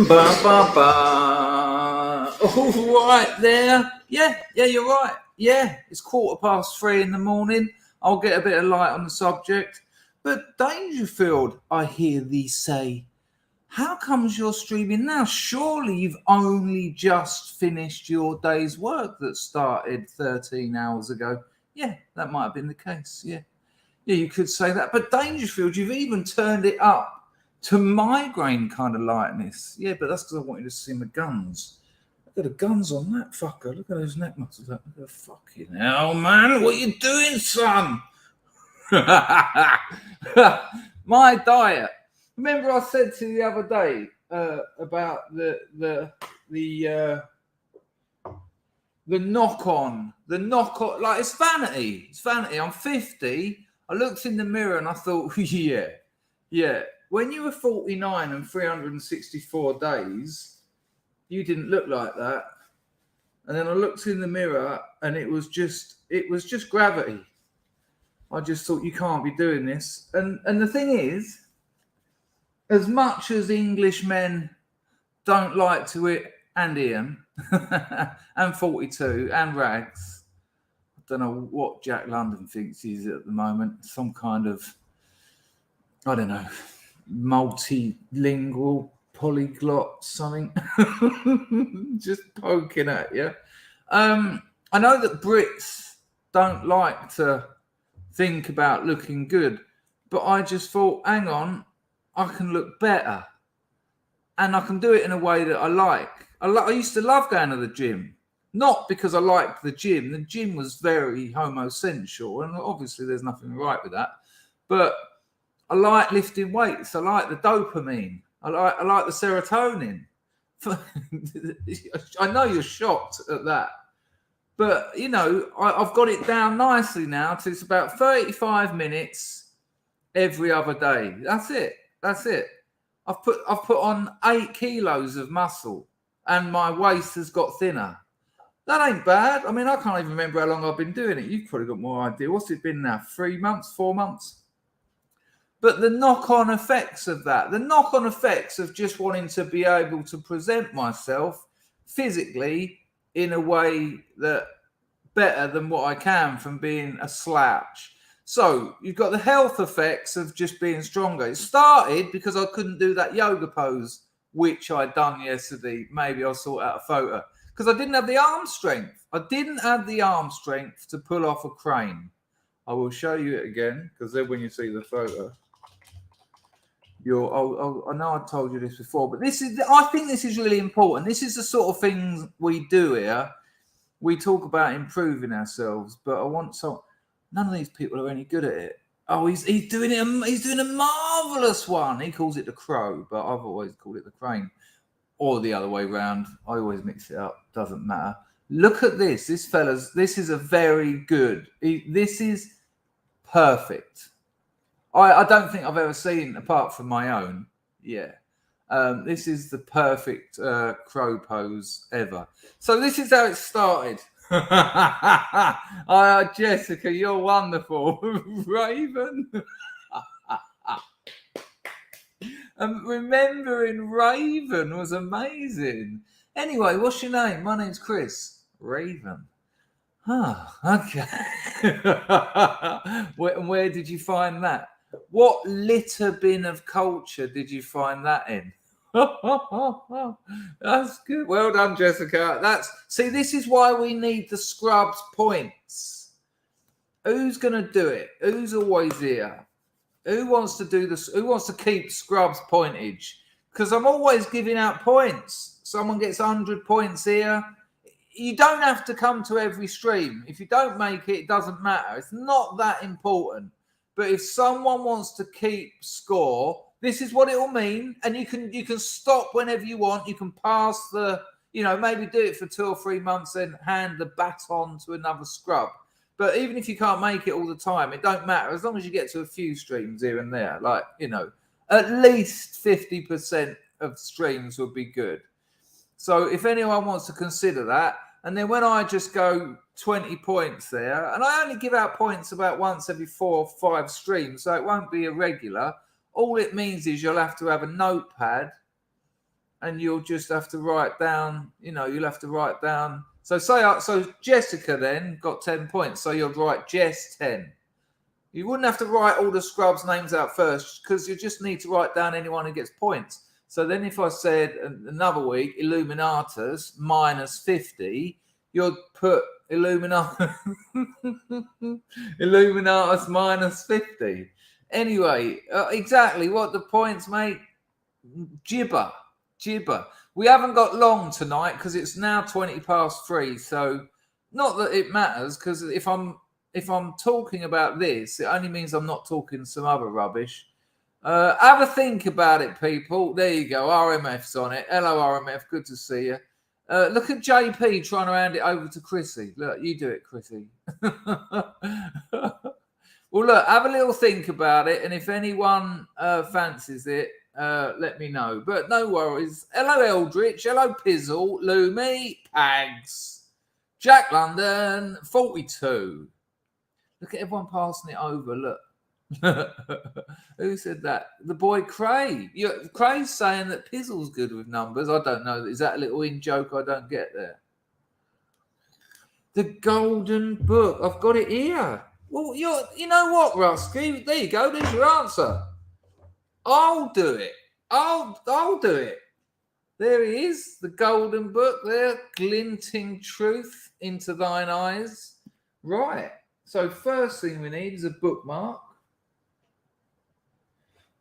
Ba, ba, ba. All right there. Yeah, you're right. Yeah, it's 3:15 in the morning. I'll get a bit of light on the subject. But Dangerfield, I hear thee say, how comes you're streaming now? Surely you've only just finished your day's work that started 13 hours ago. Yeah, that might have been the case. Yeah, you could say that. But Dangerfield, you've even turned it up to migraine kind of lightness. Yeah, but that's because I want you to see my guns. Look at the guns on that fucker. Look at those neck muscles. Look at the fucking hell, man. What you doing, son? My diet. Remember I said to you the other day about the knock on. Like, it's vanity. It's vanity. I'm 50. I looked in the mirror and I thought, yeah. When you were 49 and 364 days, you didn't look like that. And then I looked in the mirror and it was just gravity. I just thought, you can't be doing this. And the thing is, as much as English men don't like to it, and Ian, and 42, and Rags, I don't know what Jack London thinks he's at the moment, some kind of, I don't know, multilingual polyglot something. Just poking at you. I know that Brits don't like to think about looking good, but I just thought, hang on, I can look better, and I can do it in a way that I like. I used to love going to the gym, not because I liked the gym. The gym was very homosexual, and obviously there's nothing right with that, but I like lifting weights. I like the dopamine. I like the serotonin. I know you're shocked at that, but you know I've got it down nicely now. So it's about 35 minutes every other day. That's it. I've put on 8 kilos of muscle, and my waist has got thinner. That ain't bad. I mean, I can't even remember how long I've been doing it. You've probably got more idea. What's it been now? 3 months, 4 months? But the knock-on effects of that, the knock-on effects of just wanting to be able to present myself physically in a way that better than what I can from being a slouch. So you've got the health effects of just being stronger. It started because I couldn't do that yoga pose, which I'd done yesterday. Maybe I'll sort out a photo. Because I didn't have the arm strength. I didn't have the arm strength to pull off a crane. I will show you it again, because then when you see the photo, I know I told you this before, but I think this is really important. This is the sort of things we do here. We talk about improving ourselves, but none of these people are any good at it. Oh, he's doing it. He's doing a marvelous one. He calls it the crow, but I've always called it the crane, or the other way around. I always mix it up. Doesn't matter. Look at this. This is a very good. This is perfect. I don't think I've ever seen, apart from my own. Yeah. This is the perfect crow pose ever. So this is how it started. Jessica, you're wonderful. Raven. Remembering Raven was amazing. Anyway, what's your name? My name's Chris. Raven. Okay. Where did you find that? What litter bin of culture did you find that in? That's good. Well done, Jessica. This is why we need the Scrubs points. Who's going to do it? Who's always here? Who wants to do this? Who wants to keep Scrubs pointage? Because I'm always giving out points. Someone gets 100 points here. You don't have to come to every stream. If you don't make it, it doesn't matter. It's not that important. But if someone wants to keep score, this is what it will mean. And you can stop whenever you want. You can pass maybe do it for 2 or 3 months and hand the baton to another scrub. But even if you can't make it all the time, it don't matter. As long as you get to a few streams here and there, at least 50% of streams would be good. So if anyone wants to consider that, and then when I just go 20 points there, and I only give out points about once every 4 or 5 streams, so it won't be irregular. All it means is you'll have to have a notepad and you'll just have to write down, you'll have to write down. So so Jessica then got 10 points. So you'd write Jess 10. You wouldn't have to write all the scrubs' names out first because you just need to write down anyone who gets points. So then if I said another week, Illuminatus minus 50, you'd put Illuminatus minus 50. Anyway, exactly what the points make. Gibber. We haven't got long tonight because it's now 20 past 3. So not that it matters, because if I'm talking about this, it only means I'm not talking some other rubbish. Have a think about it, people. There you go. RMF's on it. Hello, RMF. Good to see you. Look at JP trying to hand it over to Chrissy. Look, you do it, Chrissy. Well, look, have a little think about it. And if anyone fancies it, let me know. But no worries. Hello, Eldritch. Hello, Pizzle. Lumi. Pags. Jack London. 42. Look at everyone passing it over. Look. Who said that? The boy Cray. Cray's saying that Pizzle's good with numbers. I don't know. Is that a little in joke I don't get there? The Golden Book. I've got it here. Well, you know what, Rusky? There you go. There's your answer. I'll do it. I'll do it. There he is. The Golden Book there. Glinting truth into thine eyes. Right. So first thing we need is a bookmark.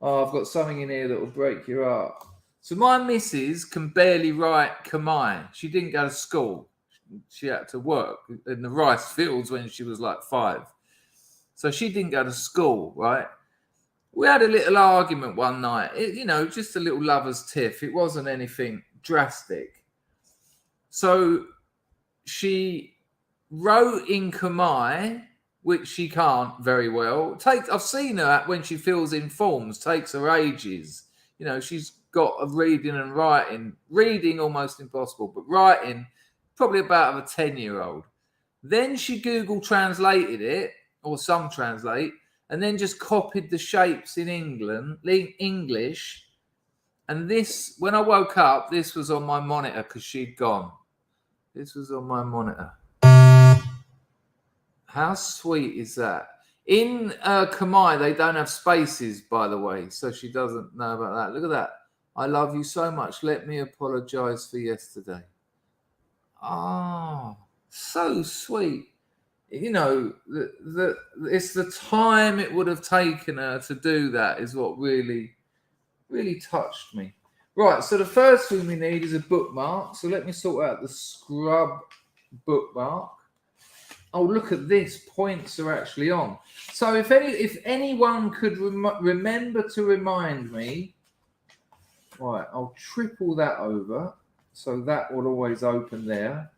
Oh, I've got something in here that will break your heart. So my missus can barely write Khmer. She didn't go to school. She had to work in the rice fields when she was like 5. So she didn't go to school, right? We had a little argument one night. Just a little lover's tiff. It wasn't anything drastic. So she wrote in Khmer, which she can't very well. I've seen her when she fills in forms. Takes her ages. She's got a reading and writing. Reading almost impossible, but writing probably about of a 10-year-old. Then she Google translated it, or some translate, and then just copied the shapes in English. And this, when I woke up, this was on my monitor because she'd gone. This was on my monitor. How sweet is that? In Khmer, they don't have spaces, by the way, so she doesn't know about that. Look at that. I love you so much. Let me apologize for yesterday. Oh, so sweet. It's the time it would have taken her to do that is what really, really touched me. Right, so the first thing we need is a bookmark. So let me sort out the scrub bookmark. Oh, look at this. Points are actually on. So if anyone could remember to remind me. Right, I'll triple that over. So that will always open there.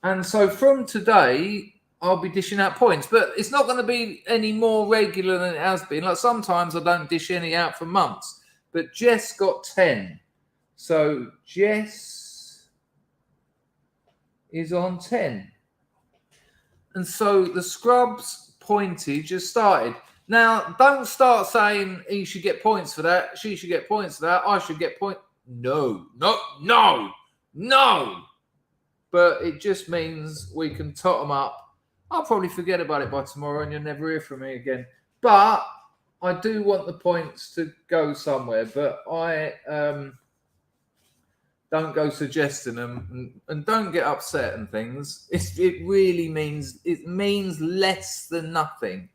And so from today, I'll be dishing out points. But it's not going to be any more regular than it has been. Like sometimes I don't dish any out for months. But Jess got 10. So Jess is on 10. And so the scrubs pointage has started. Now, don't start saying he should get points for that. She should get points for that. I should get points. No. But it just means we can tot them up. I'll probably forget about it by tomorrow and you'll never hear from me again. But I do want the points to go somewhere. But I don't go suggesting them and don't get upset and things. It really means less than nothing.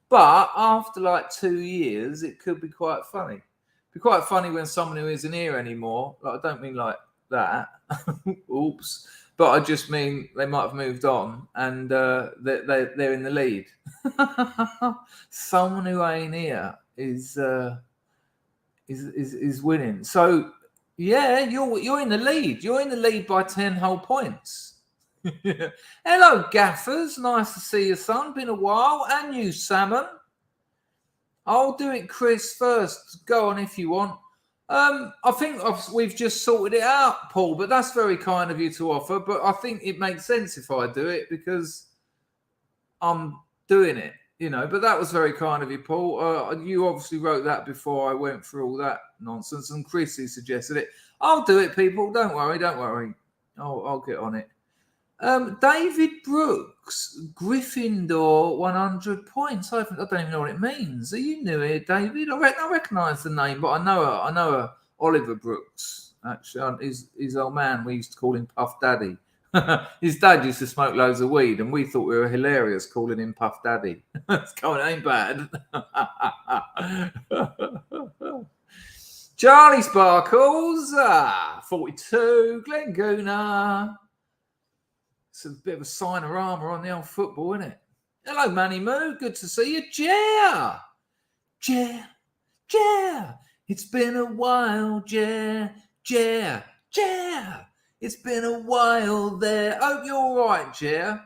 But after like 2 years, it could be quite funny. It'd be quite funny when someone who isn't here anymore, like I don't mean like that. Oops. But I just mean they might have moved on and they're in the lead. Someone who ain't here is winning. So yeah, you're in the lead. You're in the lead by 10 whole points. Hello, gaffers. Nice to see you, son. Been a while. And you, Salmon. I'll do it, Chris, first. Go on if you want. I think we've just sorted it out, Paul, but that's very kind of you to offer. But I think it makes sense if I do it because I'm doing it, But that was very kind of you, Paul. You obviously wrote that before I went through all that nonsense, and Chrissy suggested it. I'll do it, people. Don't worry. I'll get on it. David Brooks, Gryffindor, 100 points. I don't even know what it means. Are you new here, David? I recognise the name, but I know her. Oliver Brooks. Actually, his old man. We used to call him Puff Daddy. His dad used to smoke loads of weed, and we thought we were hilarious calling him Puff Daddy. It's going, ain't bad. Charlie Sparkles, 42. Glenn Gooner. It's a bit of a sign-orama on the old football, isn't it? Hello, Manny Moo. Good to see you. Jer. It's been a while, Jer. It's been a while there. Hope you're all right, Jer.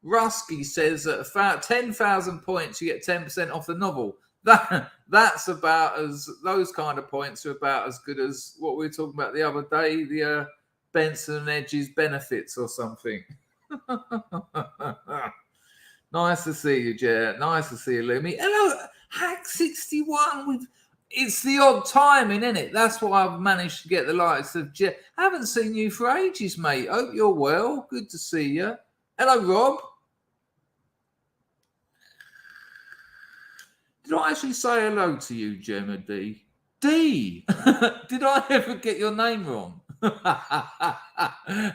Rusky says that about 10,000 points, you get 10% off the novel. That's about as, those kind of points are about as good as what we were talking about the other day, the Benson and Edge's benefits or something. Nice to see you, Jer. Nice to see you, Lumi. Hello, Hack61 it's the odd timing, isn't it? That's why I've managed to get the likes of Jer. Haven't seen you for ages, mate. Hope you're well. Good to see you. Hello, Rob. Did I actually say hello to you, Gemma D? D. Did I ever get your name wrong? I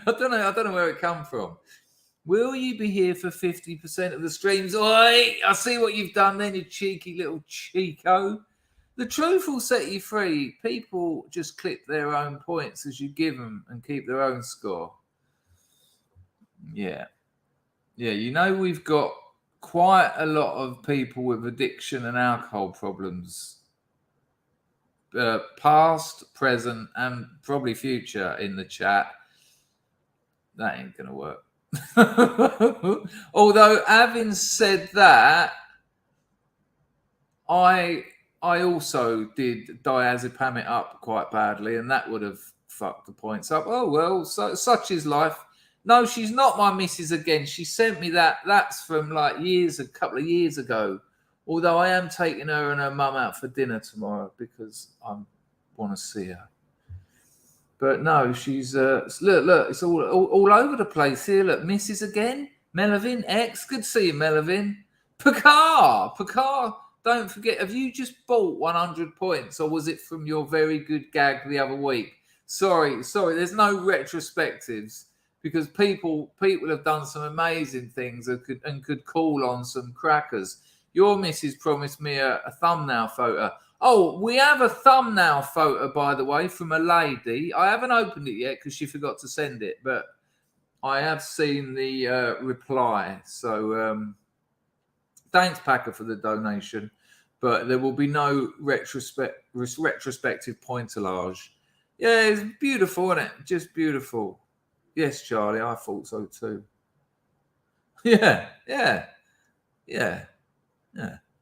don't know where it come from. Will you be here for 50% of the streams? Oi, I see what you've done then, you cheeky little Chico. The truth will set you free. People just clip their own points as you give them and keep their own score. Yeah. You know, we've got quite a lot of people with addiction and alcohol problems. Past, present, and probably future in the chat. That ain't going to work. Although, having said that, I also did diazepam it up quite badly, and that would have fucked the points up. Oh, well, so such is life. No, she's not my missus again. She sent me that. That's from like a couple of years ago. Although I am taking her and her mum out for dinner tomorrow because I want to see her. But no, she's look, it's all over the place here. Look, Mrs. again, Melvin X. Good to see you, Melvin. Picard. Don't forget, have you just bought 100 points, or was it from your very good gag the other week? Sorry. There's no retrospectives because people have done some amazing things and could call on some crackers. Your missus promised me a thumbnail photo. Oh, we have a thumbnail photo, by the way, from a lady. I haven't opened it yet because she forgot to send it, but I have seen the reply. So thanks, Packer, for the donation. But there will be no retrospective pointillage. Yeah, it's beautiful, isn't it? Just beautiful. Yes, Charlie, I thought so too. Yeah,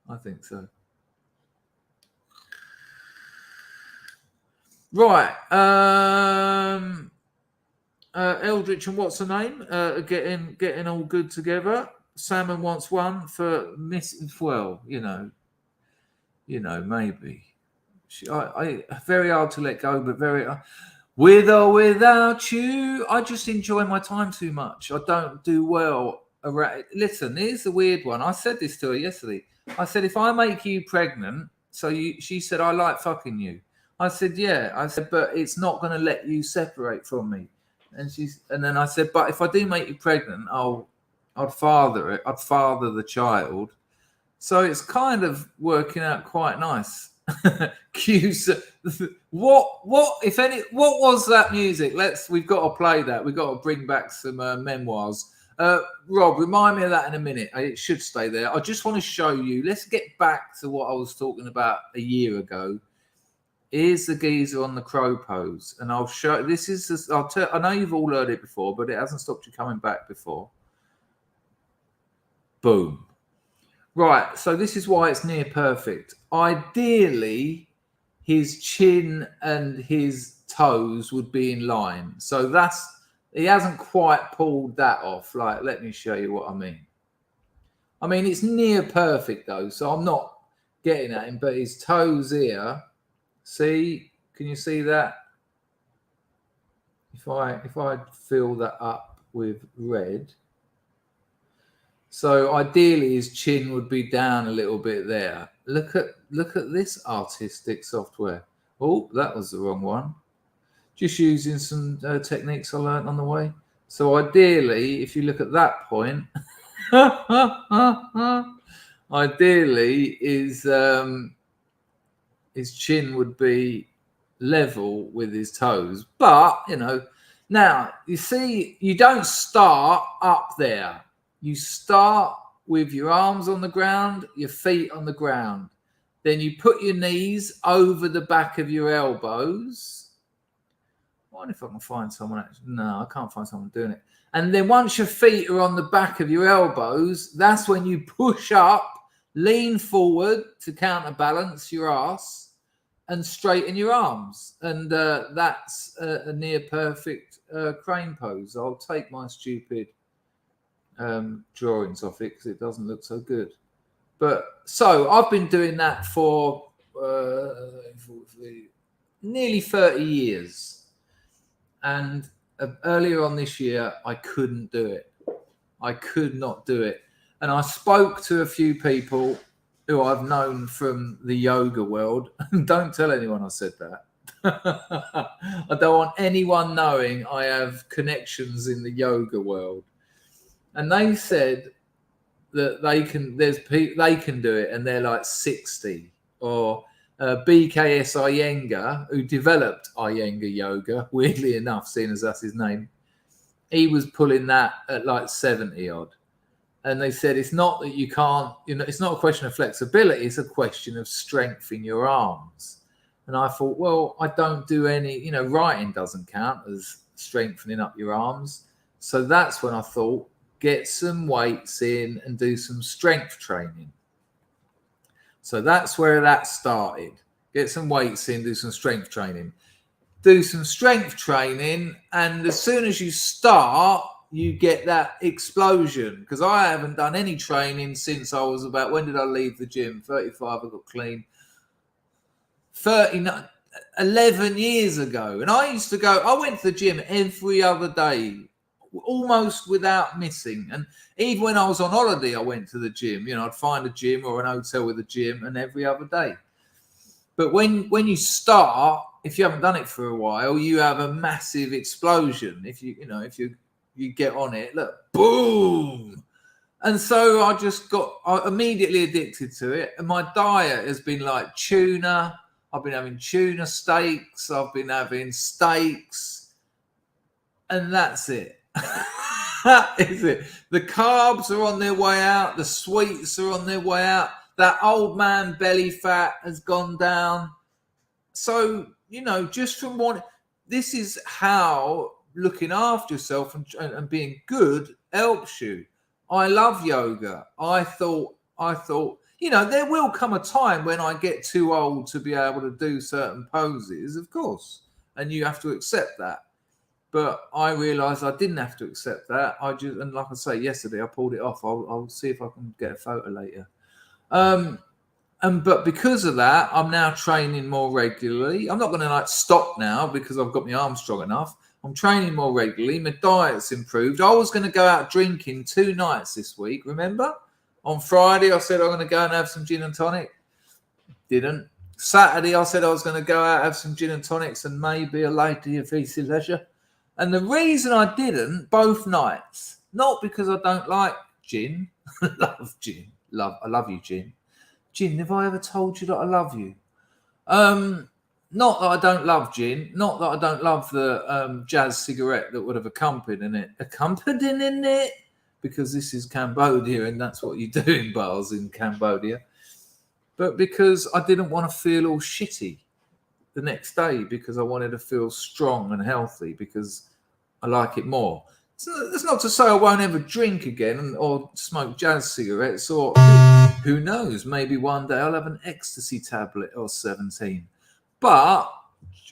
I think so. Right. Eldritch and what's her name? Getting all good together. Salmon wants one for Miss. Well, you know, maybe. I very hard to let go, but very with or without you. I just enjoy my time too much. I don't do well. Listen, here's the weird one. I said this to her yesterday. I said, if I make you pregnant, she said, I like fucking you. I said, yeah. I said, but it's not going to let you separate from me. And then I said, but if I do make you pregnant, I'd father it. I'd father the child. So it's kind of working out quite nice. What was that music? We've got to play that. We've got to bring back some memoirs. Rob, remind me of that in a minute. It should stay there. I just want to show you. Let's get back to what I was talking about a year ago. Here's the geezer on the crow pose, and I'll show. This is. I know you've all heard it before, but it hasn't stopped you coming back before. Boom. Right. So this is why it's near perfect. Ideally, his chin and his toes would be in line. So he hasn't quite pulled that off. Like, let me show you what I mean. I mean, it's near perfect though, so I'm not getting at him, but his toes here. See, can you see that? If I fill that up with red, so ideally his chin would be down a little bit there. Look at this artistic software. Oh, that was the wrong one. Just using some techniques I learned on the way. So ideally, if you look at that point, ideally his chin would be level with his toes. But, you know, now you see, you don't start up there. You start with your arms on the ground, your feet on the ground. Then you put your knees over the back of your elbows. I wonder if I can find someone. No, I can't find someone doing it. And then once your feet are on the back of your elbows, that's when you push up, lean forward to counterbalance your ass, and straighten your arms. And that's a near perfect crane pose. I'll take my stupid drawings off it because it doesn't look so good. But so I've been doing that for nearly 30 years. And earlier on this year, I couldn't do it. I could not do it. And I spoke to a few people who I've known from the yoga world. Don't tell anyone I said that. I don't want anyone knowing I have connections in the yoga world. And they said that they can do it, and they're like 60. Or BKS Iyengar, who developed Iyengar yoga, weirdly enough, seeing as that's his name, he was pulling that at like 70 odd. And they said it's not that you can't, you know, it's not a question of flexibility, it's a question of strength in your arms. And I thought, well, I don't do any, you know, writing doesn't count as strengthening up your arms. So that's when I thought, get some weights in and do some strength training. So that's where that started. Get some weights in, do some strength training. Do some strength training, and as soon as you start, you get that explosion. Because I haven't done any training since I was about, when did I leave the gym? 35, I got clean. 11 years ago. And I used to go, I went to the gym every other day, almost without missing. And even when I was on holiday, I went to the gym. You know, I'd find a gym or an hotel with a gym, and every other day. But when you start, if you haven't done it for a while, you have a massive explosion. If you get on it, look, boom. And so I immediately addicted to it. And my diet has been like tuna. I've been having tuna steaks. I've been having steaks. And that's it. That is it. The carbs are on their way out. The sweets are on their way out. That old man belly fat has gone down. So, you know, just from one, this is how looking after yourself and being good helps you. I love yoga. I thought, you know, there will come a time when I get too old to be able to do certain poses, of course, and you have to accept that. But I realised I didn't have to accept that. And like I say, yesterday I pulled it off. I'll see if I can get a photo later. But because of that, I'm now training more regularly. I'm not going to like stop now because I've got my arms strong enough. I'm training more regularly. My diet's improved. I was going to go out drinking 2 nights this week. Remember? On Friday, I said I'm going to go and have some gin and tonic. Didn't. Saturday, I said I was going to go out, have some gin and tonics and maybe a lady of easy leisure. And the reason I didn't both nights, not because I don't like gin. Love gin. I love you, gin. Gin, have I ever told you that I love you? Not that I don't love gin. Not that I don't love the jazz cigarette that would have accompanied it, because this is Cambodia and that's what you do in bars in Cambodia. But because I didn't want to feel all shitty the next day, because I wanted to feel strong and healthy, because I like it more. So that's not to say I won't ever drink again or smoke jazz cigarettes, or who knows, maybe one day I'll have an ecstasy tablet or 17. But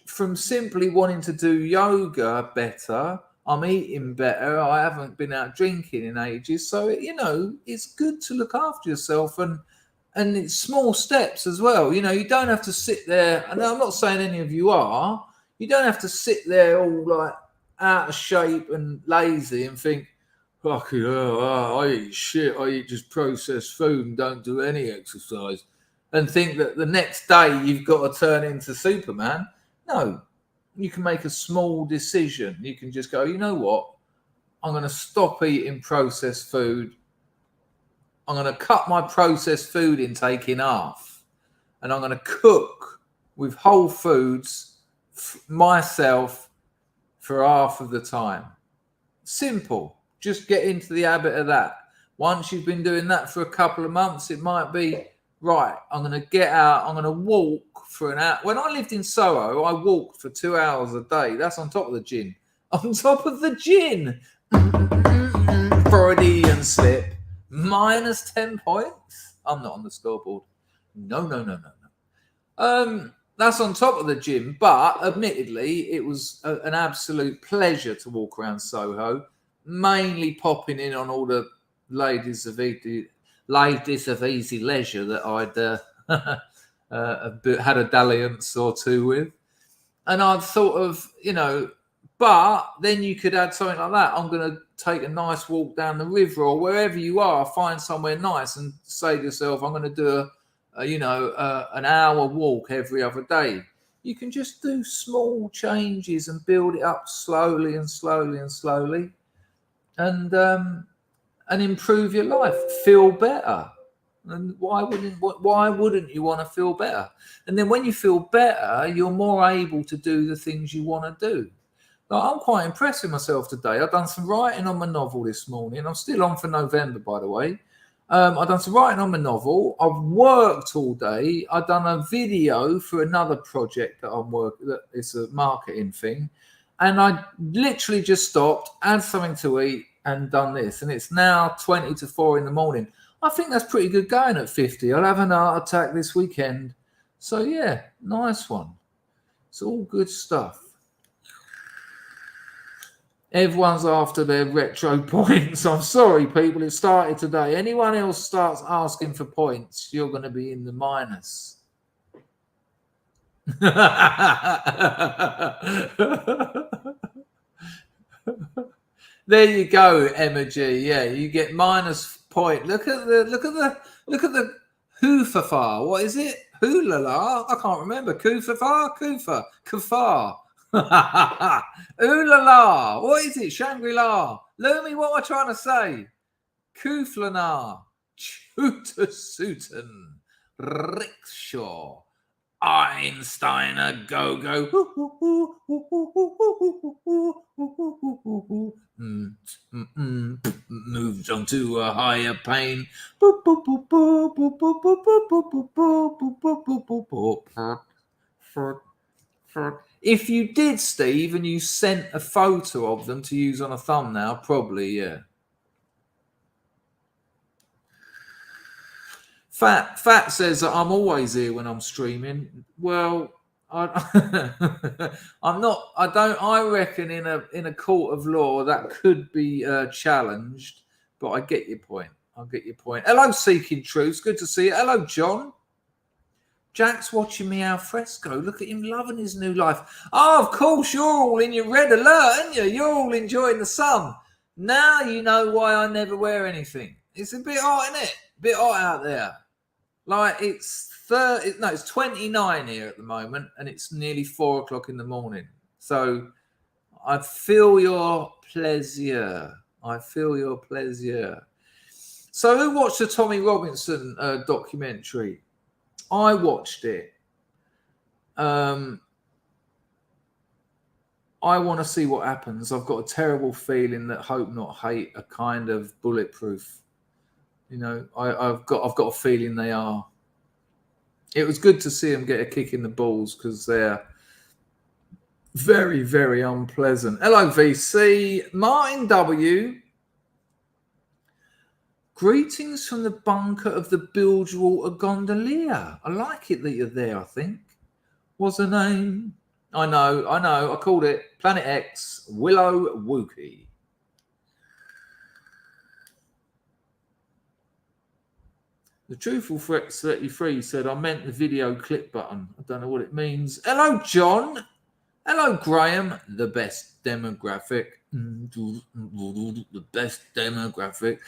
from simply wanting to do yoga better, I'm eating better, I haven't been out drinking in ages. So, you know, it's good to look after yourself, and it's small steps as well. You know, you don't have to sit there, and I'm not saying any of you are, you don't have to sit there all like out of shape and lazy and think, fucking hell, I eat shit, I eat just processed food and don't do any exercise, and think that the next day you've got to turn into Superman. No, you can make a small decision. You can just go, you know what? I'm going to stop eating processed food. I'm going to cut my processed food intake in half. And I'm going to cook with whole foods myself for half of the time. Simple. Just get into the habit of that. Once you've been doing that for a couple of months, it might be, right, I'm going to get out, I'm going to walk for an hour. When I lived in Soho, I walked for 2 hours a day. That's on top of the gin. On top of the gin. Freudian slip. Minus 10 points. I'm not on the scoreboard. No. That's on top of the gym. But admittedly, it was an absolute pleasure to walk around Soho, mainly popping in on all the ladies of easy leisure that I'd had a dalliance or two with. And I'd thought of, but then you could add something like that. I'm going to take a nice walk down the river or wherever you are, find somewhere nice and say to yourself, I'm going to do an hour walk every other day. You can just do small changes and build it up slowly and improve your life. Feel better. And why wouldn't you want to feel better? And then when you feel better, you're more able to do the things you want to do. Like, I'm quite impressed with myself today. I've done some writing on my novel this morning. I'm still on for November, by the way. I've done some writing on my novel. I've worked all day. I've done a video for another project that I'm working. That it's a marketing thing, and I literally just stopped, had something to eat, and done this. And it's now 20 to 4 in the morning. I think that's pretty good going at 50. I'll have an heart attack this weekend. So yeah, nice one. It's all good stuff. Everyone's after their retro points. I'm sorry, people. It started today. Anyone else starts asking for points, you're going to be in the minus. There you go, Emma G. Yeah, you get minus point. Look at the hoofafar. What is it? Hoolala? I can't remember. Kufar. Ooh la la. What is it? Shangri-La. Lumi, what am I trying to say? Kuflana. Chutasuten. Rickshaw. Einsteiner go. Moves on to a higher plane. If you did, Steve, and you sent a photo of them to use on a thumbnail, probably, yeah. Fat says that I'm always here when I'm streaming. Well, I'm not. I reckon in a court of law that could be challenged. But I get your point. Hello, Seeking Truths. Good to see you. Hello, John. Jack's watching me al fresco. Look at him loving his new life. Oh, of course, you're all in your red alert, aren't you? You're all enjoying the sun. Now you know why I never wear anything. It's a bit hot, isn't it? A bit hot out there. Like it's 29 here at the moment, and it's nearly 4 o'clock in the morning. So I feel your pleasure. So who watched the Tommy Robinson documentary? I watched it. I want to see what happens. I've got a terrible feeling that hope not hate are kind of bulletproof. I've got a feeling they are. It was good to see them get a kick in the balls because they're very, very unpleasant. Hello, VC. Martin W. Greetings from the bunker of the Bilgewater Gondolier. I like it that you're there, I think. What's her name? I know. I called it Planet X, Willow Wookie. The Truthful Threat 33 said, I meant the video clip button. I don't know what it means. Hello, John. Hello, Graham. The best demographic. The best demographic.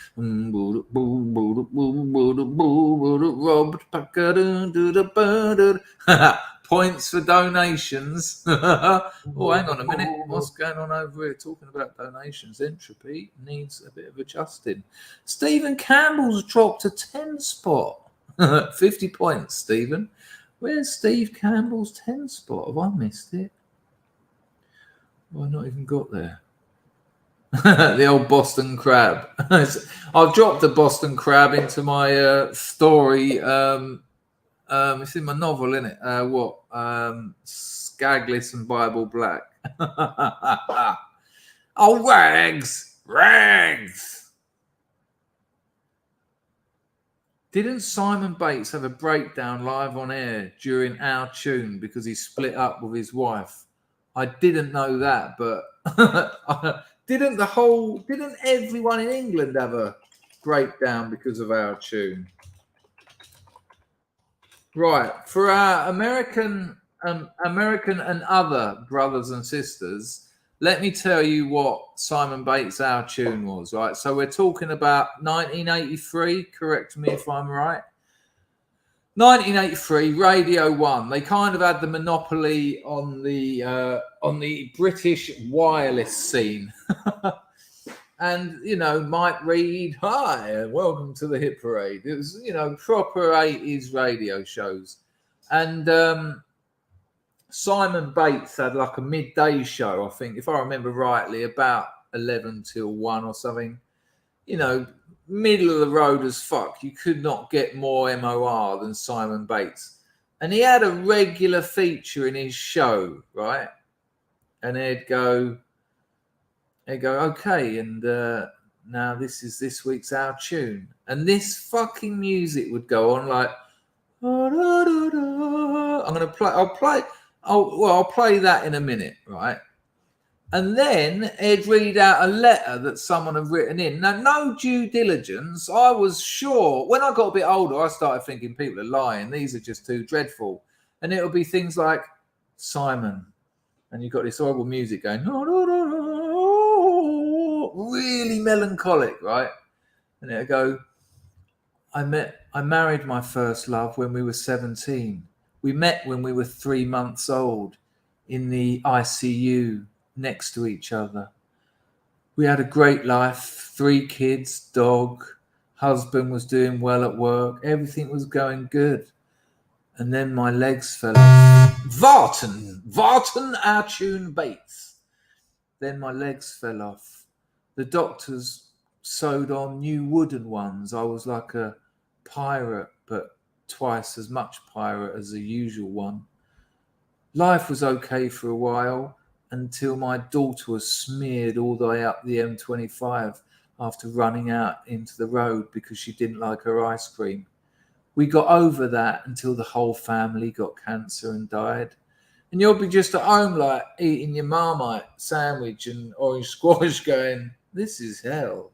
Points for donations. Oh, hang on a minute. What's going on over here? Talking about donations. Entropy needs a bit of adjusting. Stephen Campbell's dropped a 10 spot. 50 points, Stephen. Where's Steve Campbell's 10 spot? Have I missed it? Well, I've not even got there. The old Boston Crab. I've dropped a Boston Crab into my story. It's in my novel, isn't it? Skagless and Bible Black. Oh, Rags! Rags! Didn't Simon Bates have a breakdown live on air during our tune because he split up with his wife? I didn't know that, but didn't everyone in England have a breakdown because of our tune? Right, for our American and other brothers and sisters, let me tell you what Simon Bates' Our Tune was, right? So we're talking about 1983, correct me if I'm right. 1983, Radio 1. They kind of had the monopoly on the British wireless scene. And, you know, Mike Reed, hi, and welcome to the Hit Parade. It was, you know, proper 80s radio shows. And Simon Bates had like a midday show, I think, if I remember rightly, about 11 till 1 or something. You know, middle of the road as fuck. You could not get more MOR than Simon Bates. And he had a regular feature in his show, right? And they'd go, okay, and now this is this week's Our Tune. And this fucking music would go on like, I'll play that in a minute, right? And then he'd read out a letter that someone had written in. Now, no due diligence. I was sure. When I got a bit older, I started thinking people are lying. These are just too dreadful. And it would be things like, Simon. And you've got this horrible music going, really melancholic, right? And it'd go, I married my first love when we were 17. We met when we were 3 months old in the ICU next to each other. We had a great life, 3 kids, dog, husband was doing well at work, everything was going good. And then my legs fell off. Vartan Our Tune Bates. Then my legs fell off. The doctors sewed on new wooden ones. I was like a pirate, but twice as much pirate as the usual one. Life was okay for a while until my daughter was smeared all the way up the M25 after running out into the road because she didn't like her ice cream. We got over that until the whole family got cancer and died. And you'll be just at home like eating your Marmite sandwich and orange squash going, this is hell.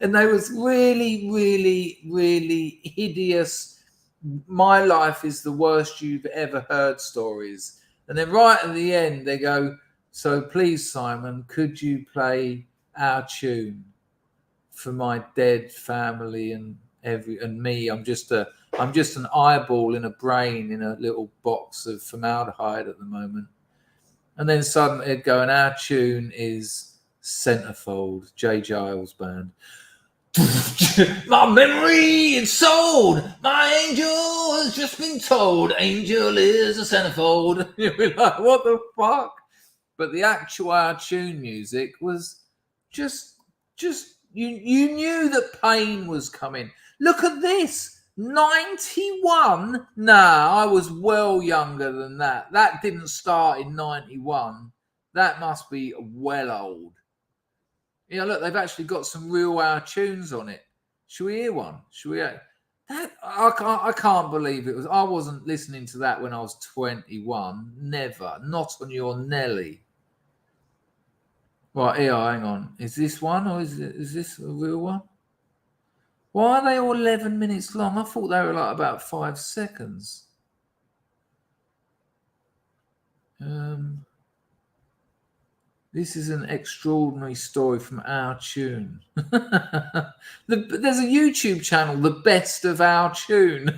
And they was really, really, really hideous. My life is the worst you've ever heard stories. And then right at the end, they go, so please, Simon, could you play Our Tune for my dead family and me? I'm just an eyeball in a brain in a little box of formaldehyde at the moment. And then suddenly it'd go, and Our Tune is Centerfold, J. Giles Band. My memory is sold. My angel has just been told. Angel is a centerfold. You'd be like, what the fuck? But the actual Our Tune music was just you knew that pain was coming. Look at this. 91? Nah, I was well younger than that. That didn't start in 91. That must be well old. Yeah, look, they've actually got some real Our Tunes on it. Should we hear one? Should we? I can't believe it was. I wasn't listening to that when I was 21. Never. Not on your Nelly. Right, here, hang on. Is this one or is this a real one? Why are they all 11 minutes long? I thought they were like about 5 seconds. This is an extraordinary story from Our Tune. There's a YouTube channel, The Best of Our Tune.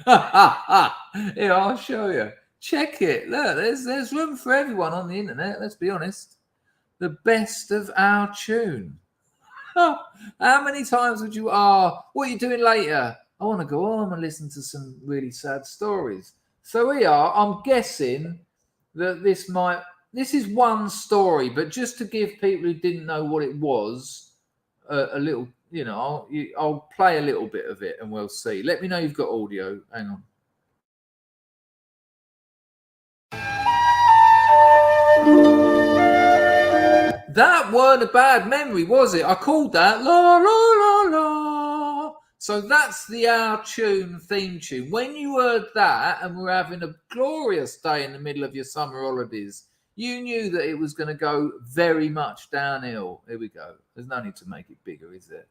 Here, I'll show you. Check it. Look, there's room for everyone on the internet, let's be honest. The Best of Our Tune. How many times would you, what are you doing later? I want to go home and listen to some really sad stories. So here, I'm guessing that this is one story, but just to give people who didn't know what it was a little, I'll play a little bit of it and we'll see. Let me know you've got audio. Hang on. That weren't a bad memory, was it? I called that la la la la. So that's the Our Tune theme tune. When you heard that and we're having a glorious day in the middle of your summer holidays, you knew that it was going to go very much downhill. Here we go. There's no need to make it bigger, is there?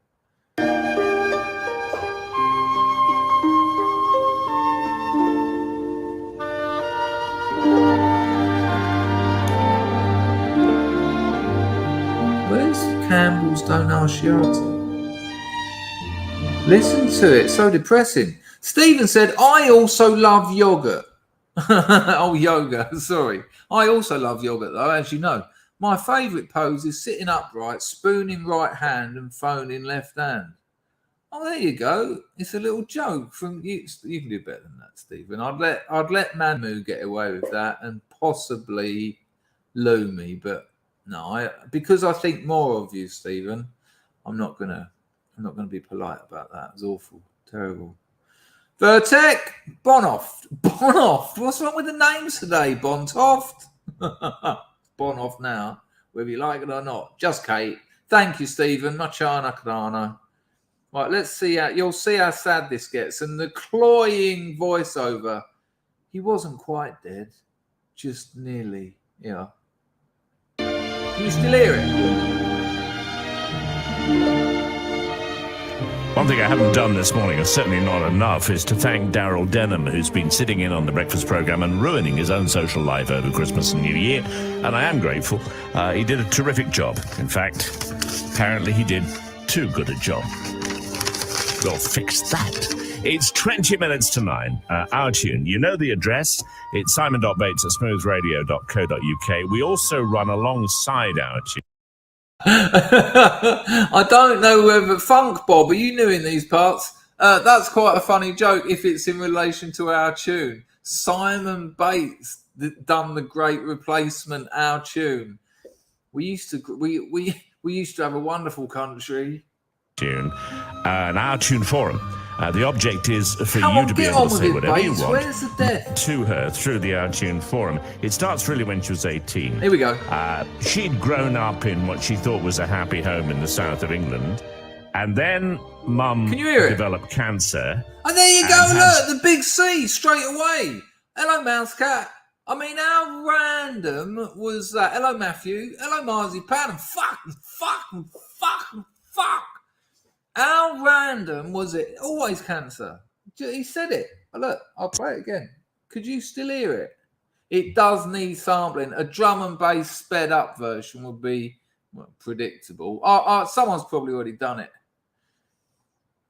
Where's Campbell's Don't Ask Sharsted? Listen to it. So depressing. Stephen said, I also love yogurt. Oh, yoga. Sorry. I also love yogurt, though, as you know. My favourite pose is sitting upright, spoon in right hand and phone in left hand. Oh, there you go. It's a little joke from you. You can do better than that, Stephen. I'd let Manu get away with that and possibly Lumi, but no, because I think more of you, Stephen. I'm not gonna be polite about that. It's awful, terrible. Vertec, Bonoff. What's wrong with the names today? Bontoft. Bonoff now, whether you like it or not. Just Kate. Thank you, Stephen. Machana Kadana. Right, let's see you'll see how sad this gets. And the cloying voiceover. He wasn't quite dead, just nearly. Yeah. Can you still hear it? One thing I haven't done this morning, or certainly not enough, is to thank Daryl Denham, who's been sitting in on the breakfast programme and ruining his own social life over Christmas and New Year. And I am grateful. He did a terrific job. In fact, apparently he did too good a job. We'll fix that. It's 20 minutes to 9. Our Tune. You know the address. It's simon.bates@smoothradio.co.uk. We also run alongside Our Tune. I don't know whether Funk Bob, are you new in these parts? That's quite a funny joke if it's in relation to Our Tune. Simon Bates done the great replacement Our Tune. We used to have a wonderful country. Tune, an Our Tune forum. The object is for you to be able to say whatever you want to her through the Our Tune forum. It starts really when she was 18. Here we go. She'd grown up in what she thought was a happy home in the south of England. And then Mum developed cancer. Oh, there you go. Look, the big C straight away. Hello, Mouse Cat. I mean, how random was that? Hello, Matthew. Hello, Marzipan. Fuck. How random was it? Always cancer. He said it. Look, I'll play it again. Could you still hear it? It does need sampling. A drum and bass sped up version would be predictable. Someone's probably already done it.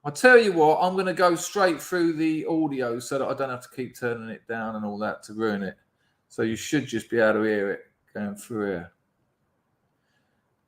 I'll tell you what, I'm going to go straight through the audio so that I don't have to keep turning it down and all that to ruin it. So you should just be able to hear it going through here.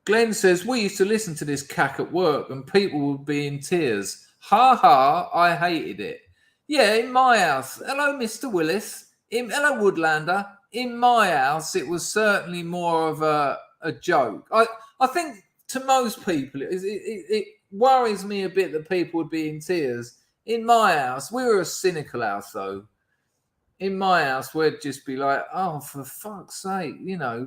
Glenn says, we used to listen to this cack at work and people would be in tears. Ha ha, I hated it. Yeah, in my house. Hello, Mr. Willis. Hello, Woodlander. In my house, it was certainly more of a joke. I think to most people, it worries me a bit that people would be in tears. In my house, we were a cynical house, though. In my house, we'd just be like, oh, for fuck's sake,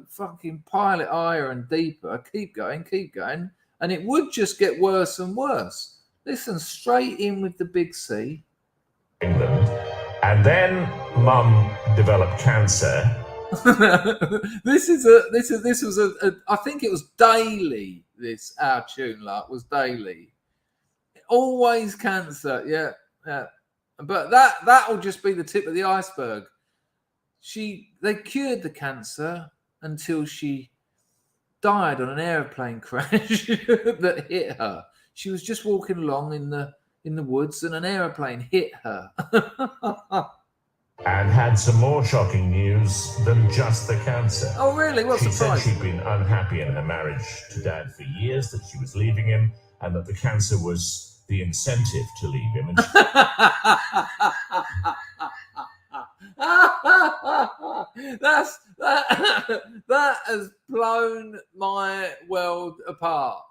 fucking pile it higher and deeper. Keep going. And it would just get worse and worse. Listen, straight in with the big C. England. And then Mum developed cancer. This was I think it was daily, this Our Tune was daily. Always cancer, yeah. But that'll just be the tip of the iceberg. They cured the cancer, until she died on an aeroplane crash that hit her. She was just walking along in the woods and an aeroplane hit her. And had some more shocking news than just the cancer. Oh, really? What's the surprise? She said she'd been unhappy in her marriage to Dad for years, that she was leaving him, and that the cancer was the incentive to leave him. And that has blown my world apart.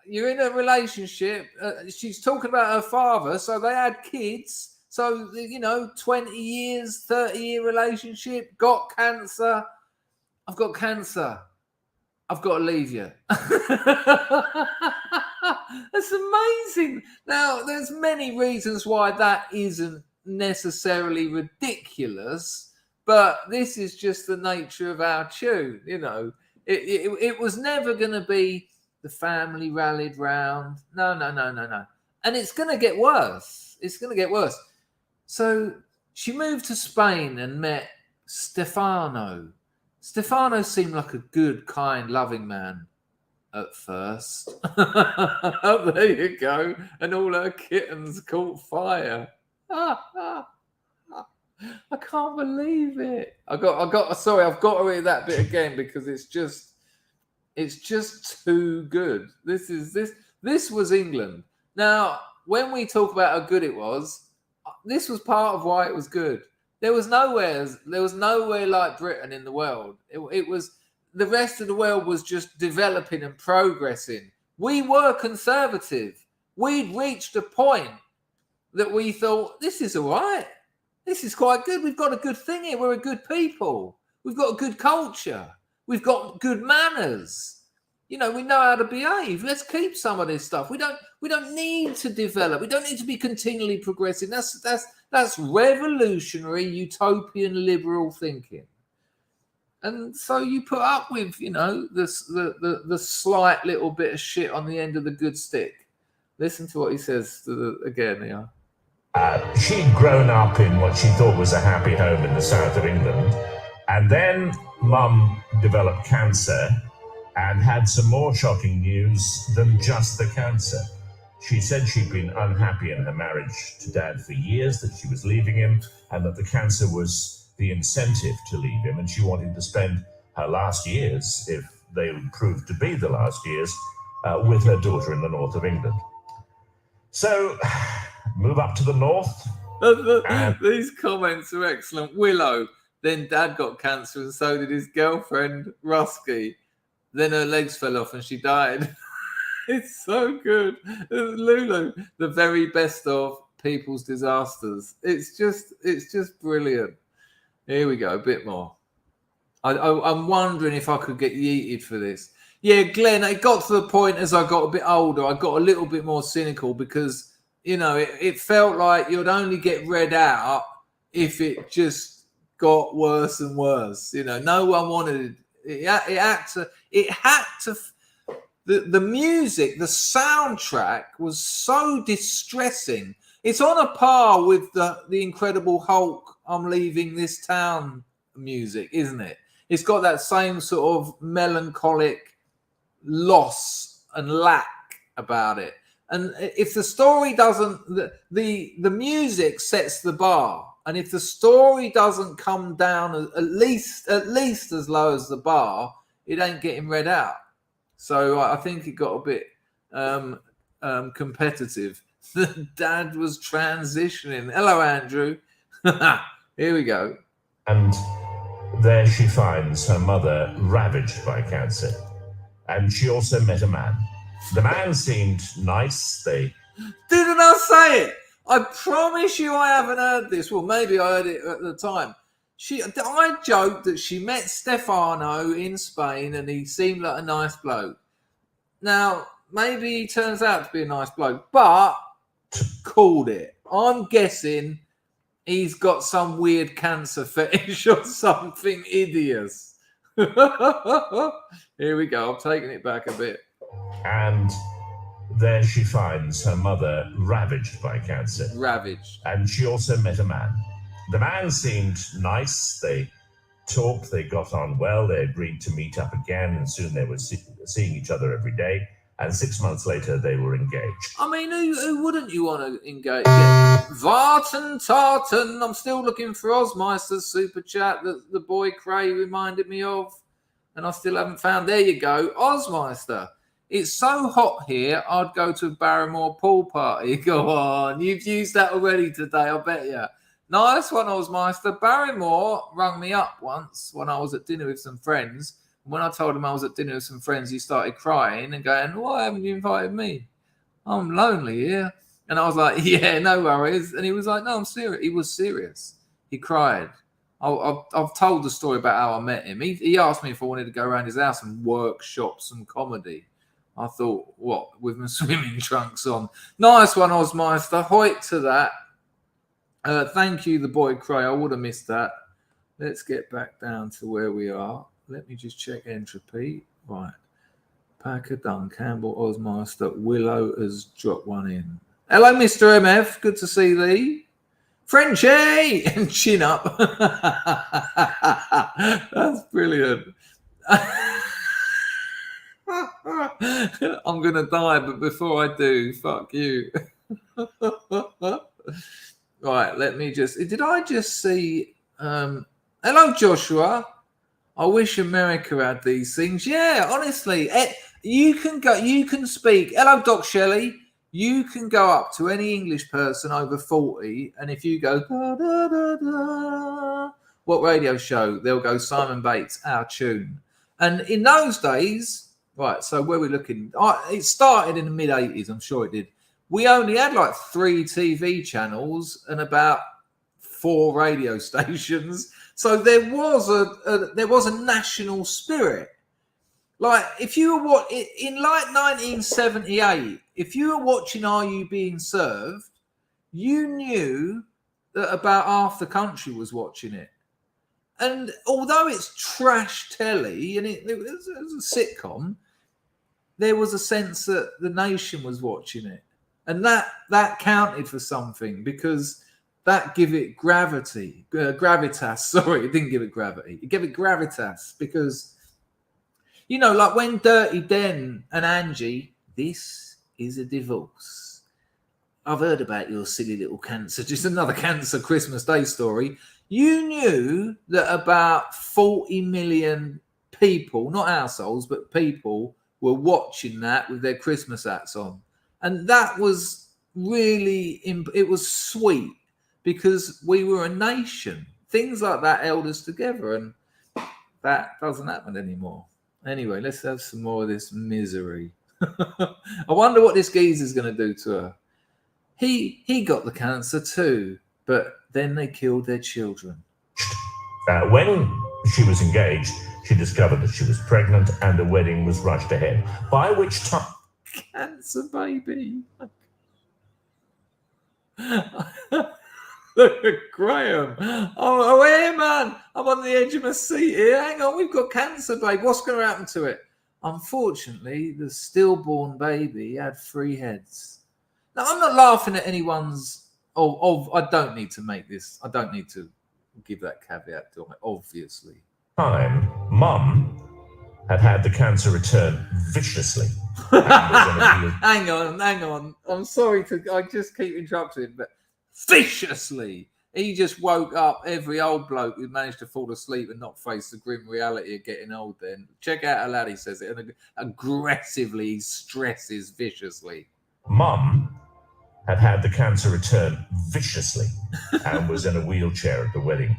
You're in a relationship. She's talking about her father, so they had kids. So, 20 years, 30-year relationship, got cancer. I've got cancer. I've got to leave you. That's amazing. Now, there's many reasons why that isn't necessarily ridiculous, but this is just the nature of our tune. It was never going to be the family rallied round. No. And it's going to get worse. It's going to get worse. So she moved to Spain and met Stefano. Stefano seemed like a good, kind, loving man at first. There you go. And all her kittens caught fire. I can't believe it. I've got to read that bit again because it's just too good. This was England. Now, when we talk about how good it was, this was part of why it was good. There was nowhere like Britain in the world. It was, the rest of the world was just developing and progressing. We were conservative. We'd reached a point that we thought, this is all right. This is quite good. We've got a good thing here. We're a good people. We've got a good culture. We've got good manners. We know how to behave. Let's keep some of this stuff. We don't need to develop. We don't need to be continually progressing. That's revolutionary, utopian, liberal thinking. And so you put up with, the slight little bit of shit on the end of the good stick. Listen to what he says again here. She'd grown up in what she thought was a happy home in the south of England, and then Mum developed cancer and had some more shocking news than just the cancer. She said she'd been unhappy in her marriage to Dad for years, that she was leaving him, and that the cancer was the incentive to leave him, and she wanted to spend her last years, if they proved to be the last years, with her daughter in the north of England. So, move up to the north. These comments are excellent. Willow, then Dad got cancer and so did his girlfriend, Rusky. Then her legs fell off and she died. It's so good. Lulu, the very best of people's disasters. It's just brilliant. Here we go, a bit more. I'm wondering if I could get yeeted for this. Yeah, Glenn, it got to the point as I got a bit older, I got a little bit more cynical because, it felt like you'd only get read out if it just got worse and worse. No one wanted it. It had to. The music, the soundtrack was so distressing. It's on a par with the Incredible Hulk, I'm leaving this town music, isn't it? It's got that same sort of melancholic loss and lack about it. And if the story doesn't, the music sets the bar. And if the story doesn't come down at least as low as the bar, it ain't getting read out. So I think it got a bit competitive. The Dad was transitioning. Hello, Andrew. Here we go. And there she finds her mother ravaged by cancer. And she also met a man. The man seemed nice. Didn't I say it? I promise you I haven't heard this. Well, maybe I heard it at the time. I joked that she met Stefano in Spain and he seemed like a nice bloke. Now, maybe he turns out to be a nice bloke, but called it. I'm guessing he's got some weird cancer fetish or something hideous. Here we go. I'm taking it back a bit. And there she finds her mother ravaged by cancer. Ravaged. And she also met a man. The man seemed nice. They talked, they got on well, they agreed to meet up again, and soon they were seeing each other every day. And 6 months later, they were engaged. I mean, who wouldn't you want to engage? Yeah. Vartan Tartan. I'm still looking for Osmeister's super chat that the boy Cray reminded me of, and I still haven't found. There you go, Osmeister. It's so hot here, I'd go to a Barrymore pool party. Go on, you've used that already today, I bet you. Nice one, Osmeister. Barrymore rung me up once when I was at dinner with some friends. When I told him I was at dinner with some friends, he started crying and going, "Why haven't you invited me? I'm lonely here." And I was like, "Yeah, no worries." And he was like, "No, I'm serious." He was serious. He cried. I've told the story about how I met him. He asked me if I wanted to go around his house and workshop some comedy. I thought, what, with my swimming trunks on? Nice one, Osmeister. Hoik to that. Thank you, the boy Cray. I would have missed that. Let's get back down to where we are. Let me just check entropy. Right. Packer done. Campbell, Osmeister. Willow has dropped one in. Hello, Mr. MF. Good to see thee. Frenchie! And chin up. That's brilliant. I'm going to die, but before I do, fuck you. Right, let me just... Did I just see... hello, Joshua. I wish America had these things. Yeah, honestly, you can go. You can speak. Hello, Doc Shelley. You can go up to any English person over 40, and if you go, da, da, da, da, what radio show? They'll go Simon Bates, our tune. And in those days, right, so where we're looking, it started in the mid-80s, I'm sure it did. We only had like 3 TV channels and about 4 radio stations. So there was a national spirit. Like if you were in like 1978, if you were watching Are You Being Served, you knew that about half the country was watching it. And although it's trash telly and it was a sitcom, there was a sense that the nation was watching it, and that counted for something because. That give it gravity, gravitas. Sorry, it didn't give it gravity. It gave it gravitas because, you know, like when Dirty Den and Angie, this is a divorce. I've heard about your silly little cancer. Just another cancer Christmas Day story. You knew that about 40 million people, not households, but people were watching that with their Christmas hats on. And that was really, it was sweet. Because we were a nation. Things like that held us together, and that doesn't happen anymore. Anyway, let's have some more of this misery. I wonder what this geezer's going to do to her. He got the cancer too, but then they killed their children. When she was engaged, she discovered that she was pregnant and the wedding was rushed ahead. By which time... Cancer baby. Look at Graham. Oh, hey, man. I'm on the edge of my seat here. Hang on, we've got cancer, babe. What's going to happen to it? Unfortunately, the stillborn baby had 3 heads. Now, I'm not laughing at anyone's... I don't need to make this... I don't need to give that caveat to it, obviously. Mum had the cancer return viciously. Hang on. I'm sorry I just keep interrupting, but... viciously. He just woke up every old bloke who managed to fall asleep and not face the grim reality of getting old then. Check out how loud he says it. And aggressively stresses viciously. Mum had the cancer return viciously and was in a wheelchair at the wedding.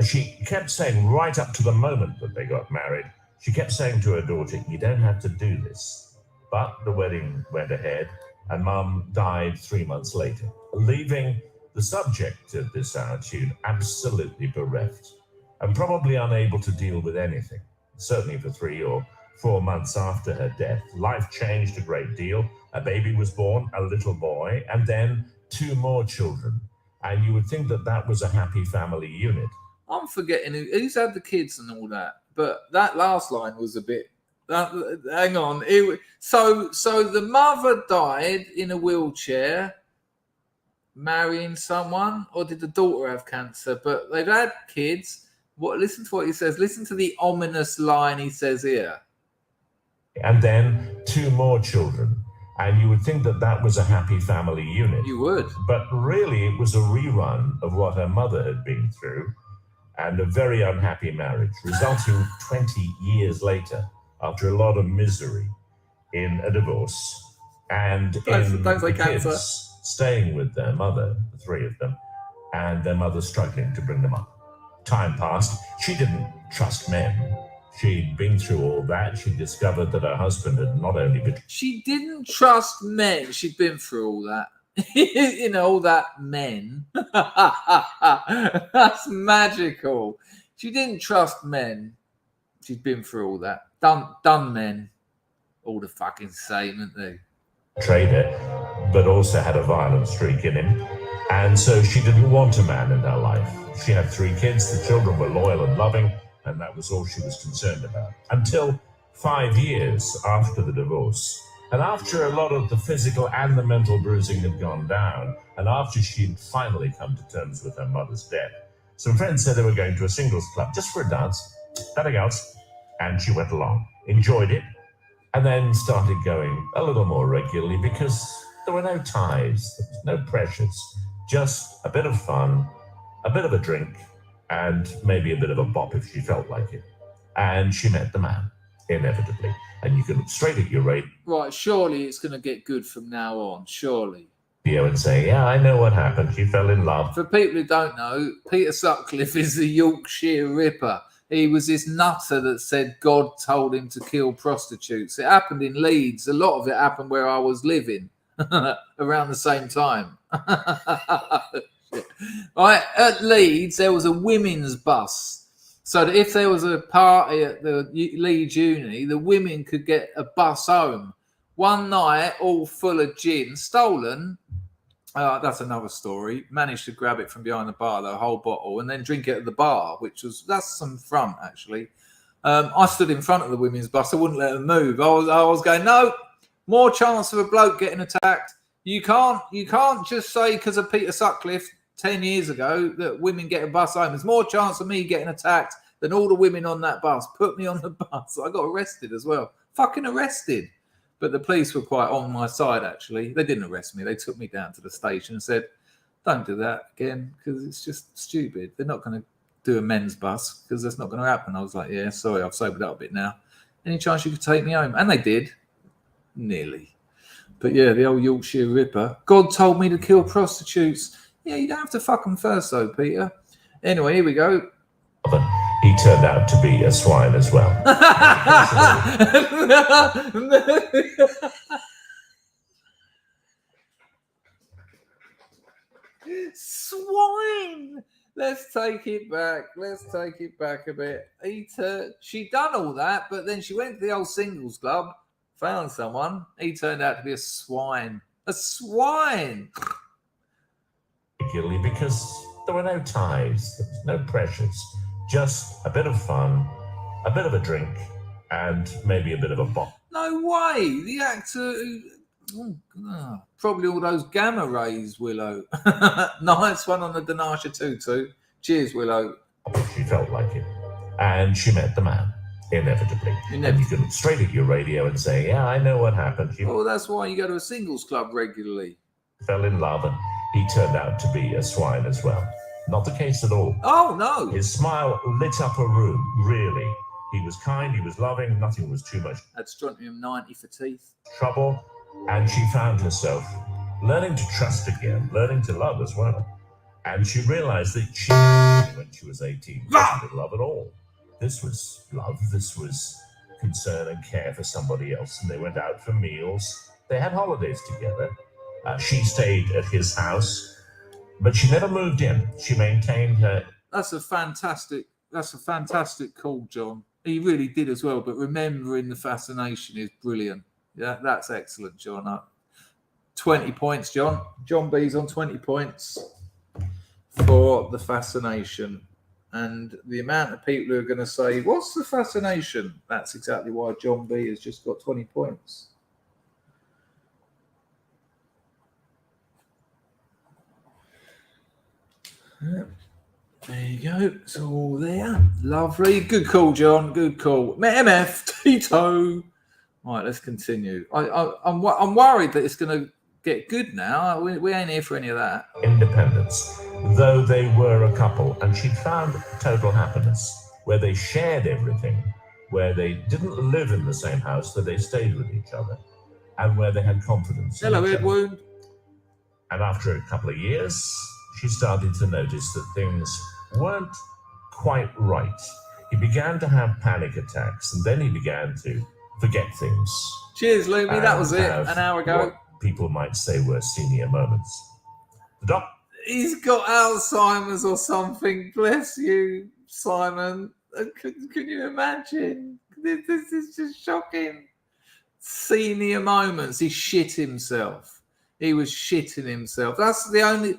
She kept saying right up to the moment that they got married, she kept saying to her daughter, "You don't have to do this." But the wedding went ahead and Mum died 3 months later, leaving the subject of this tune absolutely bereft and probably unable to deal with anything. Certainly for 3 or 4 months after her death, life changed a great deal. A baby was born, a little boy, and then 2 more children. And you would think that that was a happy family unit. I'm forgetting who's had the kids and all that, but that last line was a bit... hang on. So the mother died in a wheelchair, marrying someone, or did the daughter have cancer? But they've had kids. Listen to what he says. Listen to the ominous line he says here. And then 2 more children. And you would think that that was a happy family unit. You would. But really, it was a rerun of what her mother had been through, and a very unhappy marriage, resulting 20 years later, after a lot of misery, in a divorce, and in the kids staying with their mother, the 3 of them, and their mother struggling to bring them up. Time passed. She didn't trust men. She'd been through all that. She discovered that her husband had not only been... She didn't trust men. She'd been through all that. You know, all that men. That's magical. She didn't trust men. She'd been through all that. Done men. All the fucking same, aren't they? Trader, but also had a violent streak in him. And so she didn't want a man in her life. She had 3 kids. The children were loyal and loving, and that was all she was concerned about. Until 5 years after the divorce, and after a lot of the physical and the mental bruising had gone down, and after she'd finally come to terms with her mother's death, some friends said they were going to a singles club just for a dance, nothing else, and she went along, enjoyed it, and then started going a little more regularly because there were no ties, there was no pressures, just a bit of fun, a bit of a drink, and maybe a bit of a bop if she felt like it. And she met the man, inevitably. And you can look straight at your radio. Right, surely it's going to get good from now on, surely. And say, yeah, I know what happened. She fell in love. For people who don't know, Peter Sutcliffe is the Yorkshire Ripper. He was this nutter that said God told him to kill prostitutes. It happened in Leeds. A lot of it happened where I was living around the same time. Right, at Leeds, there was a women's bus. So that if there was a party at the Leeds Uni, the women could get a bus home. One night, all full of gin, stolen. That's another story. Managed to grab it from behind the bar, the whole bottle, and then drink it at the bar, that's some front, actually. I stood in front of the women's bus. I wouldn't let them move. I was going, no, more chance of a bloke getting attacked. You can't just say because of Peter Sutcliffe 10 years ago that women get a bus home. There's more chance of me getting attacked than all the women on that bus. Put me on the bus. I got arrested as well. Fucking arrested. But the police were quite on my side, actually. They didn't arrest me. They took me down to the station and said, don't do that again because it's just stupid. They're not going to do a men's bus because that's not going to happen. I was like, yeah, sorry, I've sobered up a bit now. Any chance you could take me home? And they did. Nearly. But yeah, the old Yorkshire Ripper. God told me to kill prostitutes. Yeah, you don't have to fuck them first, though, Peter. Anyway, here we go. He turned out to be a swine as well. Swine. Let's take it back. A bit. She done all that, but then she went to the old singles club, found someone. He turned out to be a swine. A swine. Particularly because there were no ties, there was no pressures, just a bit of fun, a bit of a drink, and maybe a bit of a bop. No way. The actor probably all those gamma rays, Willow. Nice one on the Danasha Tutu. Cheers, Willow. She felt like it. And she met the man, inevitably. And you can look straight at your radio and say, yeah, I know what happened. Well, that's why you go to a singles club regularly. Fell in love and he turned out to be a swine as well. Not the case at all. Oh, no. His smile lit up a room, really. He was kind, he was loving, nothing was too much. Had strontium 90 for teeth. Trouble, and she found herself learning to trust again, learning to love as well. And she realized that she, when she was 18, wasn't in love at all. This was love, this was concern and care for somebody else. And they went out for meals. They had holidays together. She stayed at his house, but she never moved in. She maintained her. That's a fantastic call, John. He really did as well. But remembering the fascination is brilliant. Yeah, that's excellent, John. 20 points, John. John B's on 20 points for the fascination. And the amount of people who are going to say, what's the fascination? That's exactly why John B has just got 20 points. Yeah. There you go. It's all there. Lovely. Good call, John. Good call. MF, Tito. Right, let's continue. I'm worried that it's going to get good now. We ain't here for any of that. Independence, though they were a couple, and she found total happiness, where they shared everything, where they didn't live in the same house, that they stayed with each other, and where they had confidence. Hello, Edward. And after a couple of years, she started to notice that things weren't quite right. He began to have panic attacks, and then he began to forget things. Cheers, Lumi. That was it, an hour ago. What people might say were senior moments. He's got Alzheimer's or something. Bless you, Simon. Can you imagine? This is just shocking. Senior moments. He shit himself. He was shitting himself. That's the only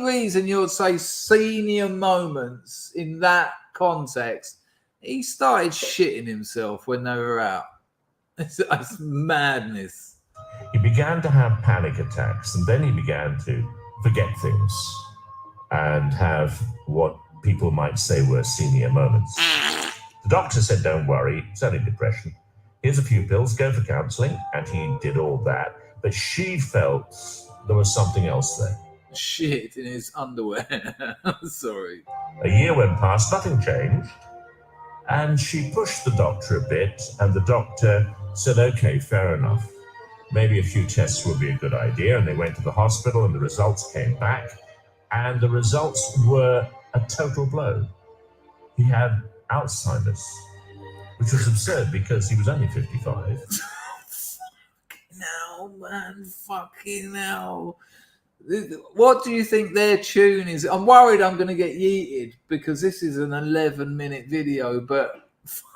reason you would say senior moments in that context. He started shitting himself when they were out. It's madness. He began to have panic attacks, and then he began to forget things and have what people might say were senior moments. The doctor said, don't worry, it's only depression. Here's a few pills, go for counselling, and he did all that. But she felt there was something else there. Shit in his underwear. Sorry. A year went past, nothing changed. And she pushed the doctor a bit, and the doctor said, okay, fair enough. Maybe a few tests would be a good idea. And they went to the hospital, and the results came back. And the results were a total blow. He had Alzheimer's, which was absurd because he was only 55. No, man, fucking hell. What do you think their tune is? I'm worried I'm going to get yeeted because this is an 11-minute video, but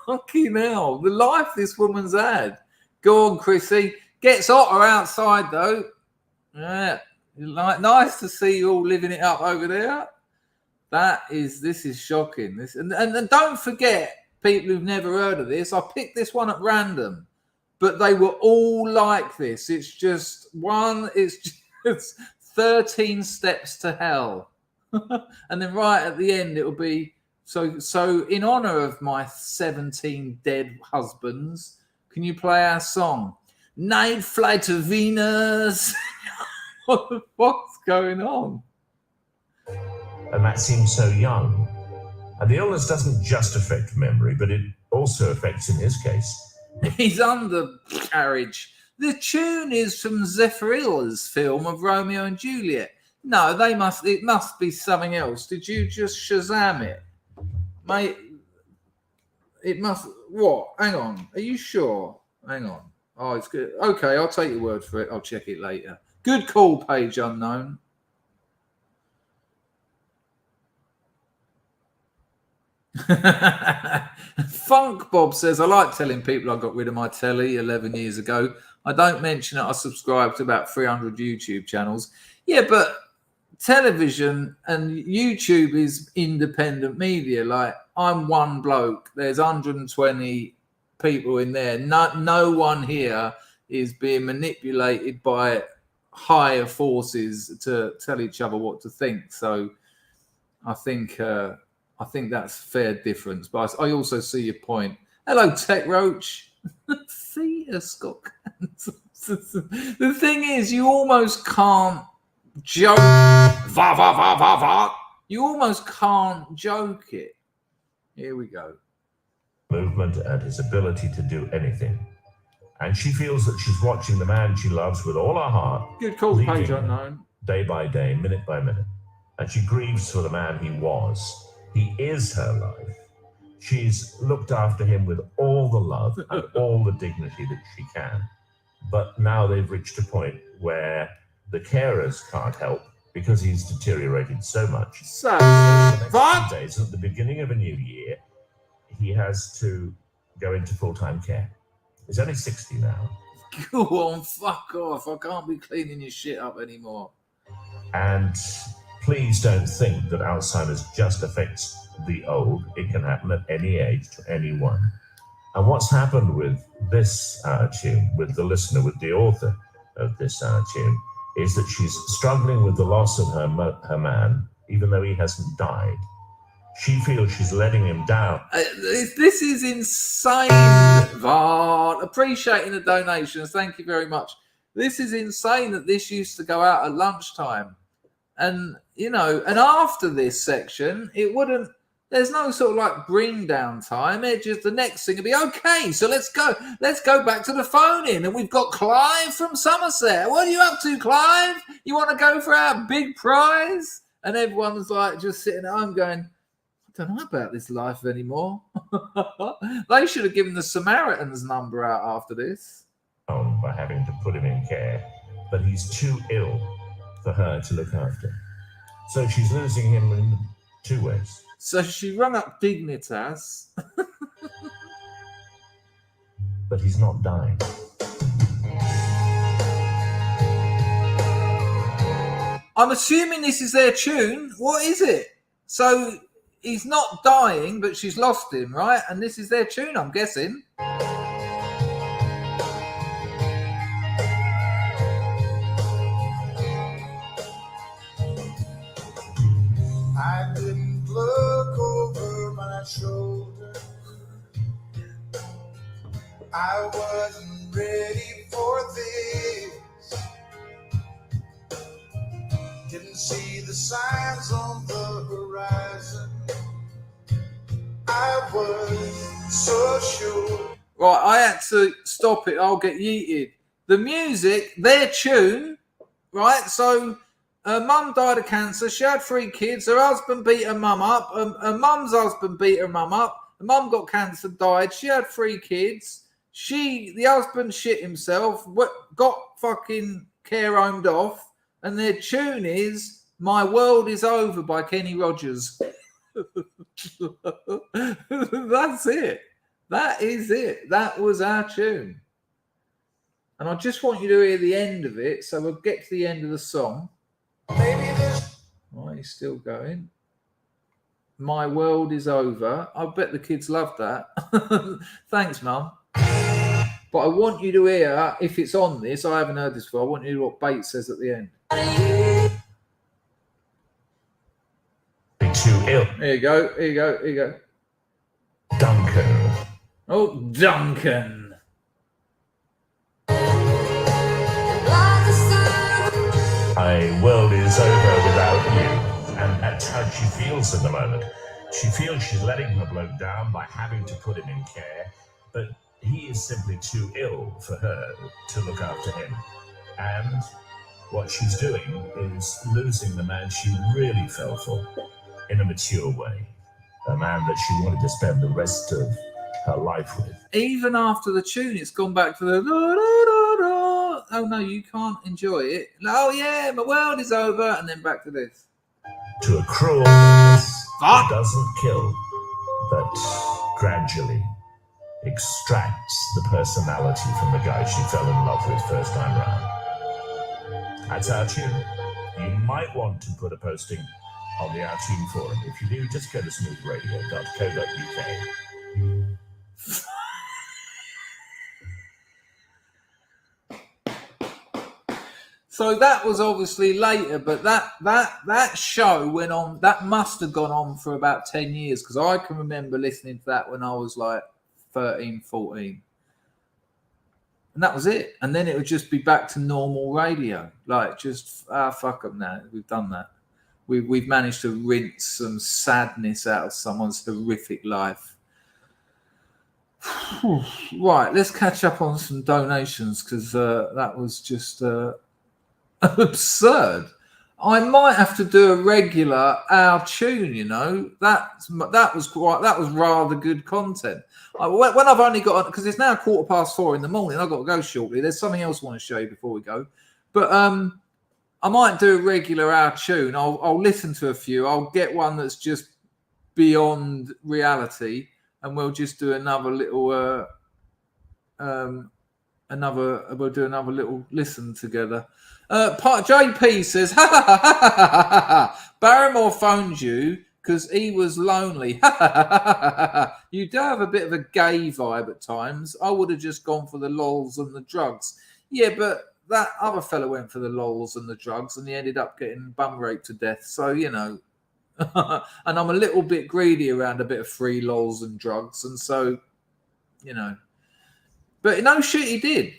fucking hell, the life this woman's had. Go on, Chrissy. Gets hotter outside, though. Yeah, nice to see you all living it up over there. This is shocking. And don't forget, people who've never heard of this, I picked this one at random. But they were all like this. It's just 13 steps to hell. And then right at the end, it'll be, so in honor of my 17 dead husbands, can you play our song? Night Flight to Venus. What the fuck's going on? And that seems so young. And the illness doesn't just affect memory, but it also affects, in his case, he's undercarriage. The tune is from Zephyrill's film of Romeo and Juliet. No, it must be something else. Did you just Shazam it? Mate, it must, what? Hang on. Are you sure? Hang on. Oh, it's good. Okay, I'll take your word for it. I'll check it later. Good call, Page Unknown. Funk Bob says, I like telling people I got rid of my telly 11 years ago. I don't mention it. I subscribe to about 300 YouTube channels. Yeah, but television and YouTube is independent media. Like, I'm one bloke. There's 120 people in there. No one here is being manipulated by higher forces to tell each other what to think. So I think that's fair difference. But I also see your point. Hello, Tech Roach. See a Scott. The thing is, you almost can't joke. You almost can't joke it. Here we go. Movement and his ability to do anything. And she feels that she's watching the man she loves with all her heart. Good call, Page Unknown. Day by day, minute by minute. And she grieves for the man he was. He is her life. She's looked after him with all the love and all the dignity that she can. But now they've reached a point where the carers can't help because he's deteriorated so much. So, days at the beginning of a new year, he has to go into full-time care. He's only 60 now. Go on, fuck off. I can't be cleaning your shit up anymore. And please don't think that Alzheimer's just affects the old. It can happen at any age to anyone. And what's happened with this tune, with the listener, with the author of this tune, is that she's struggling with the loss of her man, even though he hasn't died. She feels she's letting him down. This is insane, Vard. Appreciating the donations. Thank you very much. This is insane that this used to go out at lunchtime. And, you know, and after this section, it wouldn't, there's no sort of like bring down time. It just, the next thing would be, okay, so let's go back to the phone in. And we've got Clive from Somerset. What are you up to, Clive? You want to go for our big prize? And everyone's like just sitting at home going, I don't know about this life anymore. They should have given the Samaritans number out after this. By having to put him in care, but he's too ill for her to look after. So she's losing him in two ways. So she rung up Dignitas. But he's not dying. I'm assuming this is their tune. What is it? So he's not dying, but she's lost him, right? And this is their tune, I'm guessing. I didn't look over my shoulder. I wasn't ready for this. Didn't see the signs on the horizon. I was so sure. Right, I had to stop it. I'll get yeeted. The music, their tune, right? So her mum died of cancer. She had 3 kids. Her husband beat her mum up. Her mum's husband beat her mum up. Her mum got cancer, died. She had 3 kids. The husband shit himself, got fucking care homed off. And their tune is My World Is Over by Kenny Rogers. That's it. That is it. That was our tune. And I just want you to hear the end of it. So we'll get to the end of the song. Oh, he's still going. My World Is Over. I bet the kids love that. Thanks, Mum. But I want you to hear, if it's on this, I haven't heard this before, I want you to hear what Bates says at the end. Too ill. Here you go, here you go, here you go. Duncan. Oh, Duncan. My world is over without you. And that's how she feels at the moment. She feels she's letting her bloke down by having to put him in care, but he is simply too ill for her to look after him. And what she's doing is losing the man she really fell for in a mature way. A man that she wanted to spend the rest of her life with. Even after the tune, it's gone back to the da, da, da, da. Oh no, you can't enjoy it. Oh yeah, my world is over, and then back to this. To a cruel that doesn't kill, but gradually extracts the personality from the guy she fell in love with first time round. That's our tune. You might want to put a posting on the Our Tune forum. If you do, just go to smoothradio.co.uk. So that was obviously later, but that show went on. That must have gone on for about 10 years because I can remember listening to that when I was like 13, 14. And that was it. And then it would just be back to normal radio. Like just, fuck them now. We've done that. We've managed to rinse some sadness out of someone's horrific life. Right, let's catch up on some donations because that was just absurd. I might have to do a regular Our Tune, you know. That was rather good content. When I've only got, because it's now 4:15 in the morning, I've got to go shortly. There's something else I want to show you before we go. But I might do a regular Our Tune. I'll listen to a few. I'll get one that's just beyond reality, and we'll just do another little we'll do another little listen together. JP says, Barrymore phoned you because he was lonely. You do have a bit of a gay vibe at times. I would have just gone for the lols and the drugs. Yeah, but that other fella went for the lols and the drugs and he ended up getting bum raped to death. So, you know, And I'm a little bit greedy around a bit of free lols and drugs. And so, you know, but no shit, he did.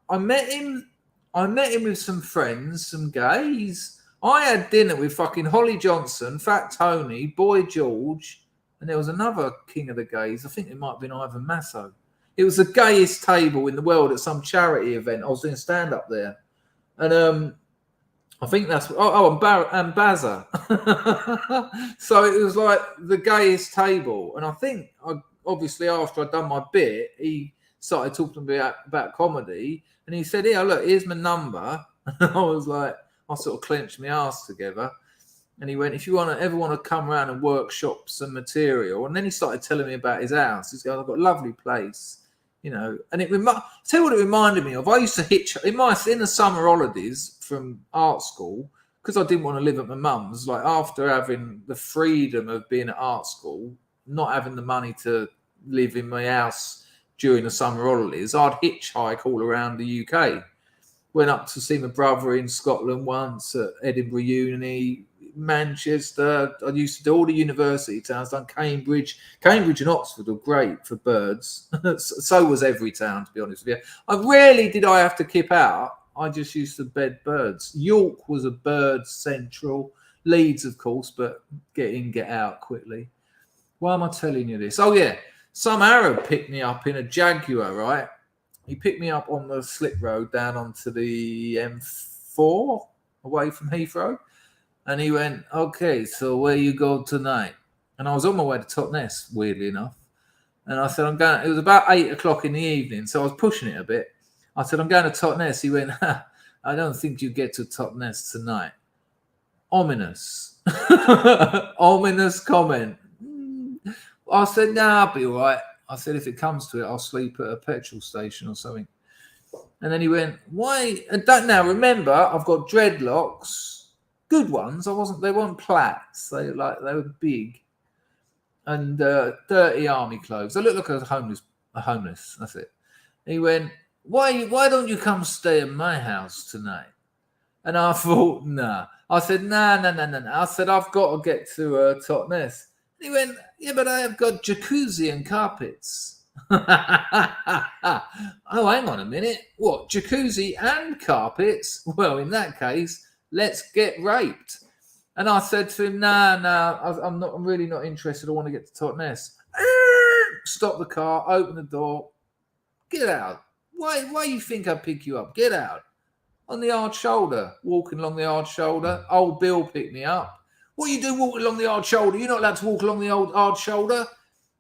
I met him with some friends, some gays. I had dinner with fucking Holly Johnson, Fat Tony, Boy George, and there was another king of the gays. I think it might have been Ivan Masso. It was the gayest table in the world at some charity event. I was doing stand up there, and I think that's and Bazza. So it was like the gayest table, and I think obviously after I'd done my bit, he started talking about comedy, and he said, "Yeah, look, here's my number." And I was like, I sort of clenched my ass together. And he went, if you ever want to come around and workshop some material. And then he started telling me about his house. He's going, I've got a lovely place, you know. And tell you what it reminded me of. I used to hitch in the summer holidays from art school, because I didn't want to live at my mum's. Like, after having the freedom of being at art school, not having the money to live in my house during the summer holidays, I'd hitchhike all around the UK. Went up to see my brother in Scotland once, at Edinburgh Uni, Manchester. I used to do all the university towns, done Cambridge. Cambridge and Oxford were great for birds. So was every town, to be honest with you. Rarely did I have to kip out. I just used to bed birds. York was a bird central. Leeds, of course, but get in, get out quickly. Why am I telling you this? Oh, yeah. Some Arab picked me up in a Jaguar, right? He picked me up on the slip road down onto the M4 away from Heathrow. And he went, okay, so where you go tonight? And I was on my way to Totnes, weirdly enough. And I said, I'm going. It was about 8 o'clock in the evening, so I was pushing it a bit. I said, I'm going to Totnes. He went, I don't think you get to Totnes tonight. Ominous. Ominous comment. I said, nah, I'll be all right. I said, if it comes to it, I'll sleep at a petrol station or something. And then he went, why? And now remember, I've got dreadlocks, good ones. They weren't plaits. They were big, and dirty army clothes. I look like a homeless. That's it. He went, why don't you come stay at my house tonight? And I thought, nah. I said, nah. I said, I've got to get to Totnes. He went, yeah, but I have got jacuzzi and carpets. Oh, hang on a minute. What, jacuzzi and carpets? Well, in that case, let's get raped. And I said to him, nah, I'm really not interested. I want to get to Totnes. Stop the car, open the door, get out. Why you think I'd pick you up? Get out. On the hard shoulder, walking along the hard shoulder. Old Bill picked me up. What are you doing walking along the hard shoulder? You're not allowed to walk along the old hard shoulder.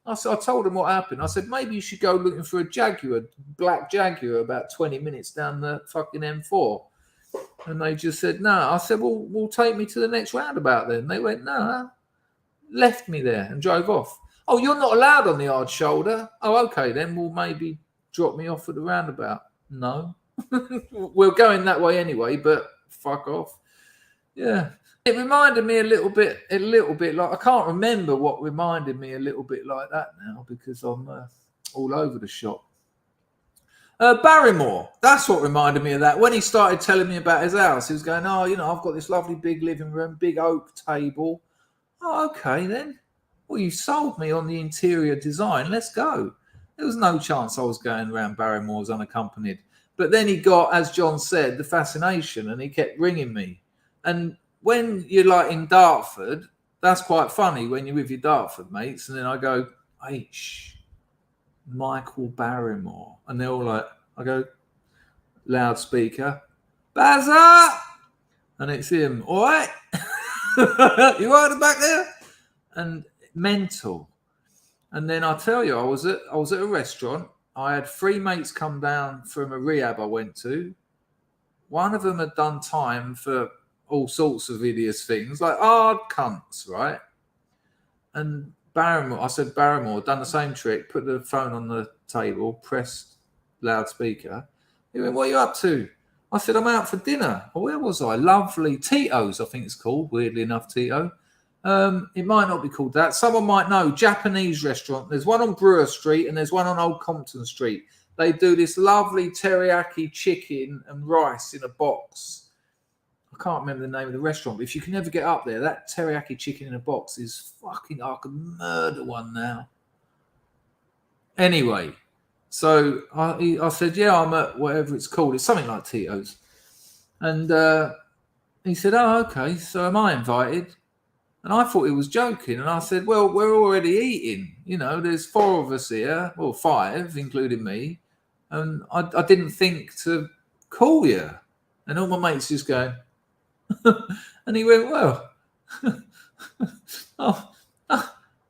I told him what happened. I said, maybe you should go looking for a Jaguar, black Jaguar, about 20 minutes down the fucking M4. And they just said, no. I said, well, we'll take me to the next roundabout then. They went, no. Left me there and drove off. Oh, you're not allowed on the hard shoulder? Oh, okay, then we'll maybe drop me off at the roundabout. No. We're going that way anyway, but fuck off. Yeah. It reminded me a little bit like, I can't remember what reminded me a little bit like that now, because I'm all over the shop. Barrymore, that's what reminded me of that. When he started telling me about his house, he was going, oh, you know, I've got this lovely big living room, big oak table. Oh, okay then. Well, you sold me on the interior design. Let's go. There was no chance I was going around Barrymore's unaccompanied. But then he got, as John said, the fascination, and he kept ringing me. And when you're like in Dartford, that's quite funny when you're with your Dartford mates. And then I go, Michael Barrymore. And they're all like, I go, loudspeaker, Bazza! And it's him, all right? You all right back there? And mental. And then I tell you, I was at a restaurant. I had 3 mates come down from a rehab I went to. One of them had done time for all sorts of hideous things, like hard cunts, right? And I said, Barrymore, done the same trick, put the phone on the table, pressed loudspeaker. He went, what are you up to? I said, I'm out for dinner. Well, where was I? Lovely. Tito's, I think it's called, weirdly enough, Tito. It might not be called that. Someone might know. Japanese restaurant. There's one on Brewer Street and there's one on Old Compton Street. They do this lovely teriyaki chicken and rice in a box. I can't remember the name of the restaurant, but if you can ever get up there, that teriyaki chicken in a box is fucking, I could murder one now. Anyway, so I said, yeah, I'm at whatever it's called. It's something like Tito's. And he said, oh, okay, so am I invited? And I thought he was joking. And I said, well, we're already eating. You know, there's 4 of us here, well, 5, including me. And I didn't think to call you. And all my mates just going, and he went, well,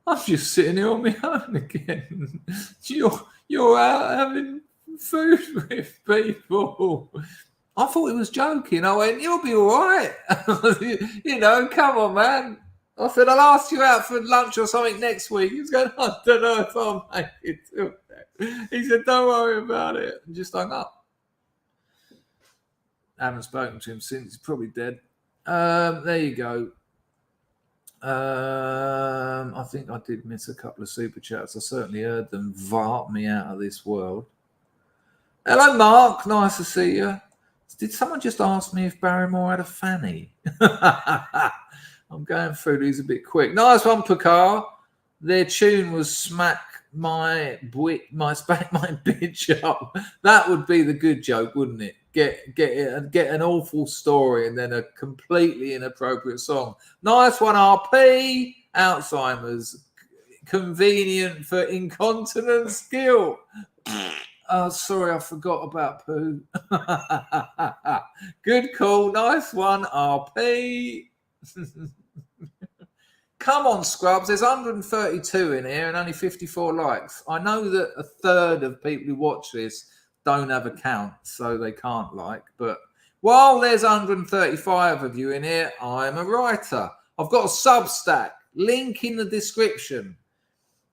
I'm just sitting here on my own again. You're out having food with people. I thought he was joking. I went, you'll be all right. You know, come on, man. I said, I'll ask you out for lunch or something next week. He was going, I don't know if I'll make it to that. He said, don't worry about it. And just hung up. I haven't spoken to him since. He's probably dead. There you go. I think I did miss a couple of super chats. I certainly heard them vart me out of this world. Hello, Mark. Nice to see you. Did someone just ask me if Barrymore had a fanny? I'm going through these a bit quick. Nice one, Picard. Their tune was "Smack My Bitch Up." That would be the good joke, wouldn't it? Get an awful story and then a completely inappropriate song. Nice one, RP. Alzheimer's, convenient for incontinence guilt. Oh, sorry, I forgot about poo. Good call. Nice one, RP. Come on, Scrubs. There's 132 in here and only 54 likes. I know that a third of people who watch this don't have accounts, so they can't like. But while there's 135 of you in here, I'm a writer. I've got a Substack. Link in the description.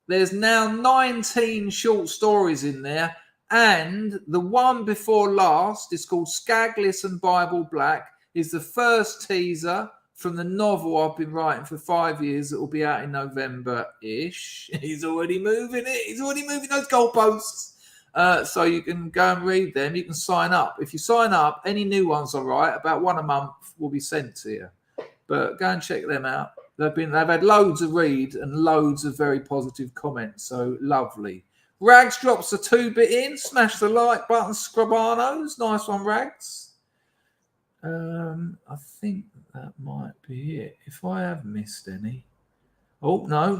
There's now 19 short stories in there. And the one before last is called Skagless and Bible Black. Is the first teaser from the novel I've been writing for 5 years that will be out in November-ish. He's already moving it. He's already moving those goalposts. So you can go and read them. You can sign up. If you sign up, any new ones I write, about one a month, will be sent to you. But go and check them out. They've had loads of read and loads of very positive comments. So lovely. Rags drops a 2-bit in. Smash the like button, Scrubanos. Nice one, Rags. I think that might be it. If I have missed any. Oh, no.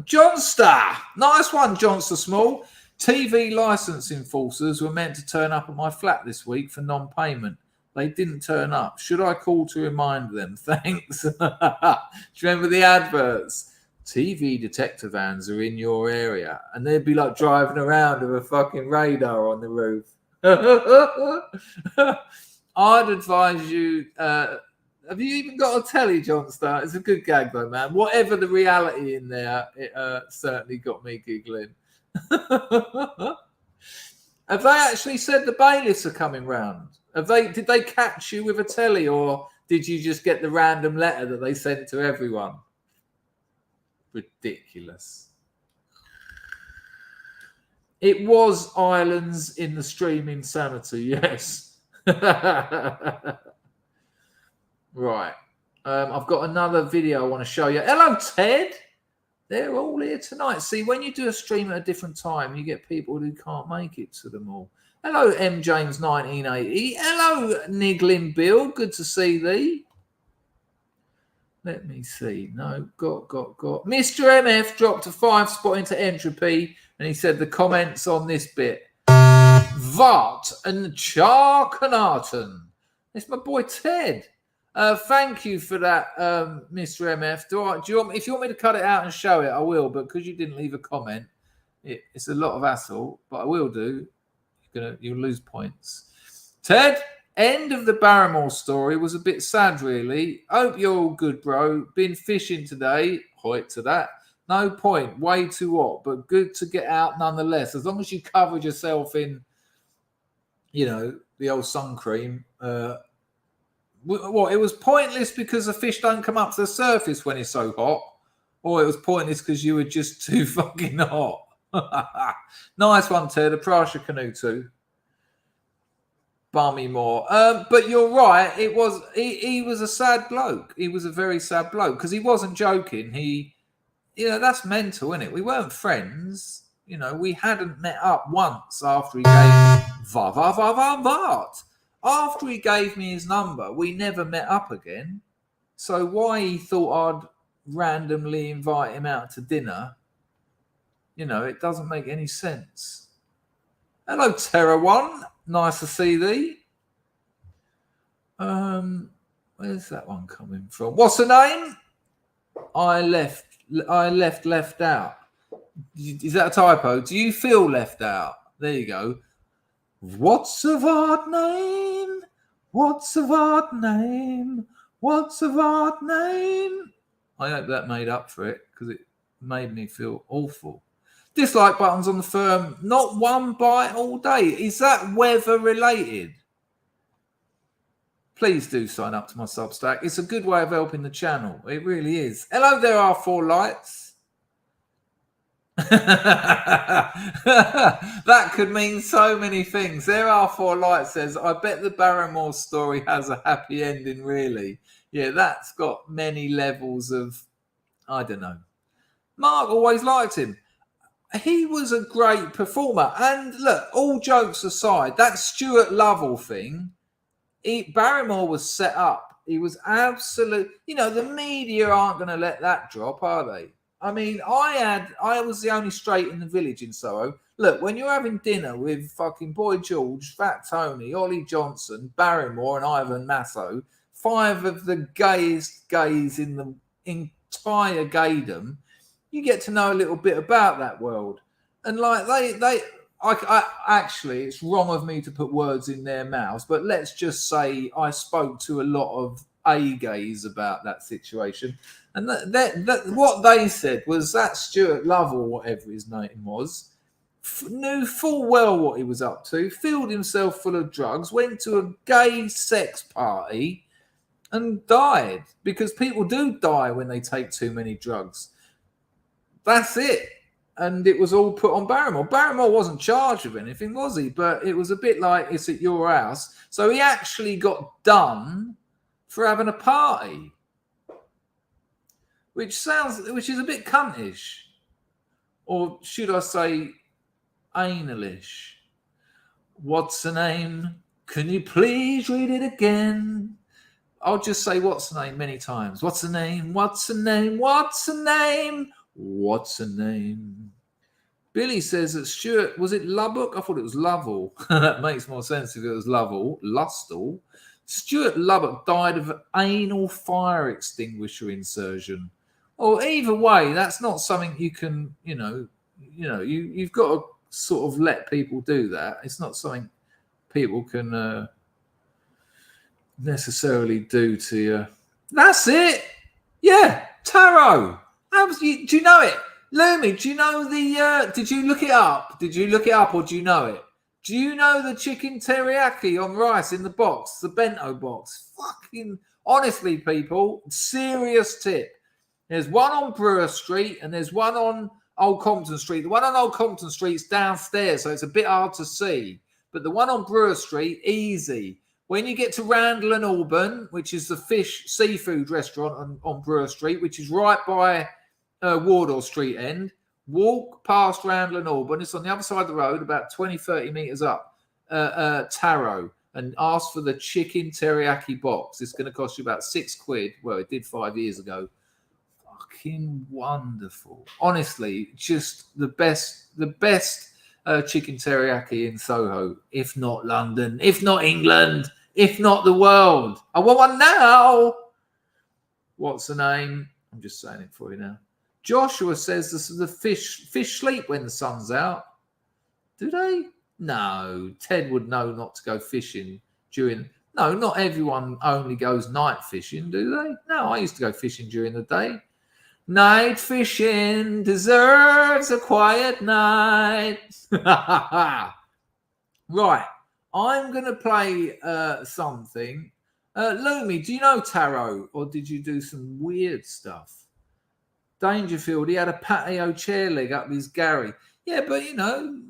Johnstar. Nice one, Johnstar Small. TV license enforcers were meant to turn up at my flat this week for non-payment. They didn't turn up. Should I call to remind them? Thanks. Do you remember the adverts? TV detector vans are in your area. And they'd be like driving around with a fucking radar on the roof. I'd advise you... have you even got a telly, Johnstar? It's a good gag, though, man. Whatever the reality in there, it certainly got me giggling. Have they actually said the bailiffs are coming round? Did they catch you with a telly, or did you just get the random letter that they sent to everyone? Ridiculous. It was Islands in the Stream Insanity, yes. Right. I've got another video I want to show you. Hello, Ted. They're all here tonight. See, when you do a stream at a different time, you get people who can't make it to them all. Hello, M. James 1980. Hello, Niggling Bill. Good to see thee. Let me see. No, got. Mr. MF dropped a 5 spot into entropy, and he said the comments on this bit. Vart and Charkanaten. It's my boy Ted. Thank you for that, Mr. MF. Do you want, if you want me to cut it out and show it, I will. But because you didn't leave a comment, it's a lot of hassle. But I will do. You'll lose points. Ted, end of the Barrymore story was a bit sad, really. Hope you're all good, bro. Been fishing today. Hoit to that. No point. Way too hot, but good to get out nonetheless. As long as you covered yourself in, the old sun cream. What, it was pointless because the fish don't come up to the surface when it's so hot? Or it was pointless because you were just too fucking hot? Nice one, Ted. A Prasha canoe too. Bummymore. But you're right. It was he was a sad bloke. He was a very sad bloke because he wasn't joking. That's mental, isn't it? We weren't friends. We hadn't met up once after he gave After he gave me his number, we never met up again. So why he thought I'd randomly invite him out to dinner, it doesn't make any sense. Hello, Terra One. Nice to see thee. Where's that one coming from? What's the name? I left out. Is that a typo? Do you feel left out? There you go. What's of our name? What's of our name? What's of our name? I hope that made up for it because it made me feel awful. Dislike buttons on the firm. Not one bite all day. Is that weather related? Please do sign up to my Substack. It's a good way of helping the channel. It really is. Hello, there are 4 lights. That could mean so many things. There are 4 lights says, I bet the Barrymore story has a happy ending, really. Yeah, that's got many levels of, I don't know. Mark always liked him. He was a great performer. And look, all jokes aside, that Stuart Lovell thing, Barrymore was set up. He was absolute. The media aren't going to let that drop, are they? I mean, I was the only straight in the village in Soho. Look, when you're having dinner with fucking Boy George, Fat Tony, Ollie Johnson, Barrymore, and Ivan Masso, 5 of the gayest gays in the entire gaydom, you get to know a little bit about that world. And like I actually, it's wrong of me to put words in their mouths, but let's just say I spoke to a lot of gays about that situation. And what they said was that Stuart Lovell, whatever his name was, knew full well what he was up to, filled himself full of drugs, went to a gay sex party and died because people do die when they take too many drugs. That's it. And it was all put on Barrymore. Barrymore wasn't charged with anything, was he? But it was a bit like, it's at your house. So he actually got done for having a party. Which is a bit cuntish. Or should I say analish? What's the name? Can you please read it again? I'll just say what's the name many times. What's the name? What's the name? What's the name? What's the name? Billy says that Stuart, was it Lubbock? I thought it was Lovell. That makes more sense if it was Lovell. Lustall. Stuart Lubbock died of anal fire extinguisher insertion. Or either way, that's not something you can, you've got to sort of let people do that. It's not something people can necessarily do to you. That's it. Yeah, tarot. Do you know it? Lumi, do you know did you look it up? Did you look it up or do you know it? Do you know the chicken teriyaki on rice in the box, the bento box? Fucking, honestly, people, serious tip. There's one on Brewer Street and there's one on Old Compton Street. The one on Old Compton Street's downstairs, so it's a bit hard to see. But the one on Brewer Street, easy. When you get to Randall and Auburn, which is the seafood restaurant on Brewer Street, which is right by Wardour Street end, walk past Randall and Auburn. It's on the other side of the road, about 20, 30 metres up, Taro, and ask for the chicken teriyaki box. It's going to cost you about £6. Well, it did 5 years ago. Fucking wonderful. Honestly, just the best chicken teriyaki in Soho, if not London, if not England, if not the world. I want one now. What's the name? I'm just saying it for you now. Joshua says the fish sleep when the sun's out. Do they? No. Ted would know not to go fishing during... No, not everyone only goes night fishing, do they? No, I used to go fishing during the day. Night fishing deserves a quiet night. Right. I'm going to play something. Lumi, do you know tarot or did you do some weird stuff? Dangerfield, he had a patio chair leg up his Gary. Yeah, but you know,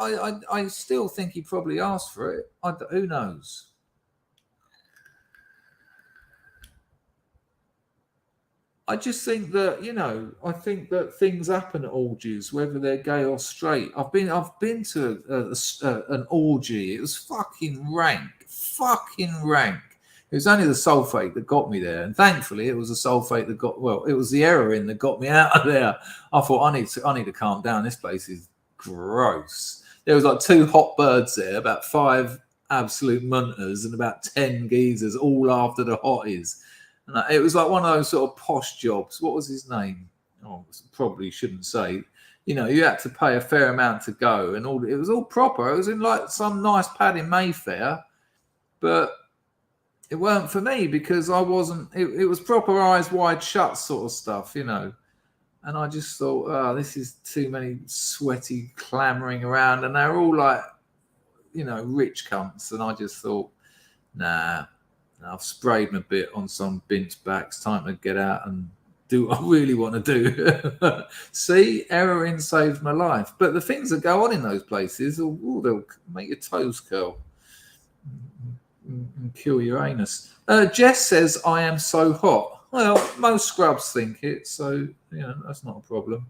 I still think he probably asked for it. Who knows? I just think that, you know, I think that things happen at orgies, whether they're gay or straight. I've been to an orgy. It was fucking rank. It was only the sulfate that got me there, and thankfully, it was the sulfate that it was the heroin that got me out of there. I thought I need to calm down. This place is gross. There was like 2 hot birds there, about 5 absolute munters, and about 10 geezers, all after the hotties. And it was like one of those sort of posh jobs. What was his name? Oh, probably shouldn't say. You know, you had to pay a fair amount to go, and it was all proper. It was in like some nice pad in Mayfair, but it weren't for me because I wasn't. It was proper eyes wide shut sort of stuff, you know. And I just thought, oh, this is too many sweaty clamoring around, and they're all like, you know, rich cunts. And I just thought, nah. I've sprayed a bit on some bint's backs. Time to get out and do what I really want to do. See, heroin saved my life. But the things that go on in those places, they'll make your toes curl and kill your anus. Jess says, I am so hot. Well, most scrubs think it, so, you know, that's not a problem.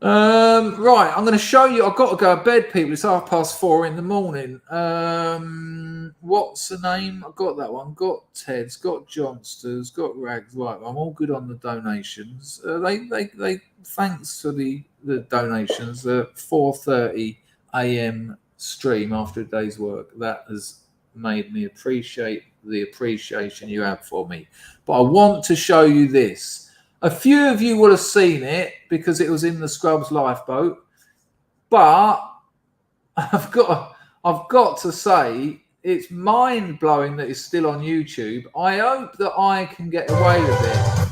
Right, I'm going to show you. I've got to go to bed, people. It's 4:30 in the morning. What's the name? I've got that one. Got Ted's, got Johnsters, got Rags. Right, I'm all good on the donations. They thanks for the donations. The 4:30 a.m. stream after a day's work. That has made me appreciate the appreciation you have for me. But I want to show you this. A few of you will have seen it because it was in the Scrubs lifeboat, but I've got to say it's mind-blowing that it's still on YouTube. I hope that I can get away with it.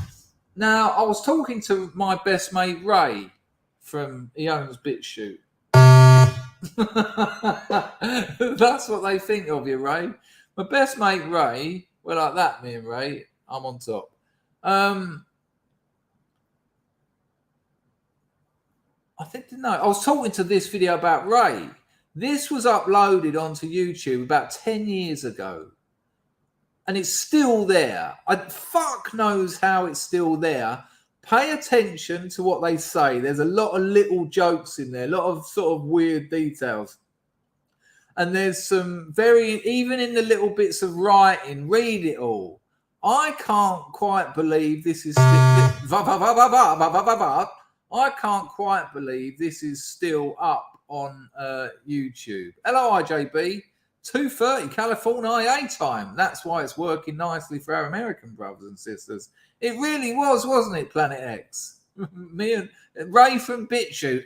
Now, I was talking to my best mate Ray he owns BitChute. That's what they think of you, Ray. My best mate Ray, we're like that, me and Ray. I'm on top. I was talking to this video about Ray. This was uploaded onto YouTube about 10 years ago. And it's still there. Fuck knows how it's still there. Pay attention to what they say. There's a lot of little jokes in there, a lot of sort of weird details. And there's some even in the little bits of writing, read it all. I can't quite believe this is I can't quite believe this is still up on YouTube. Hello, IJB. 2:30 California time. That's why it's working nicely for our American brothers and sisters. It really was, wasn't it, Planet X? Me and Ray from BitChute.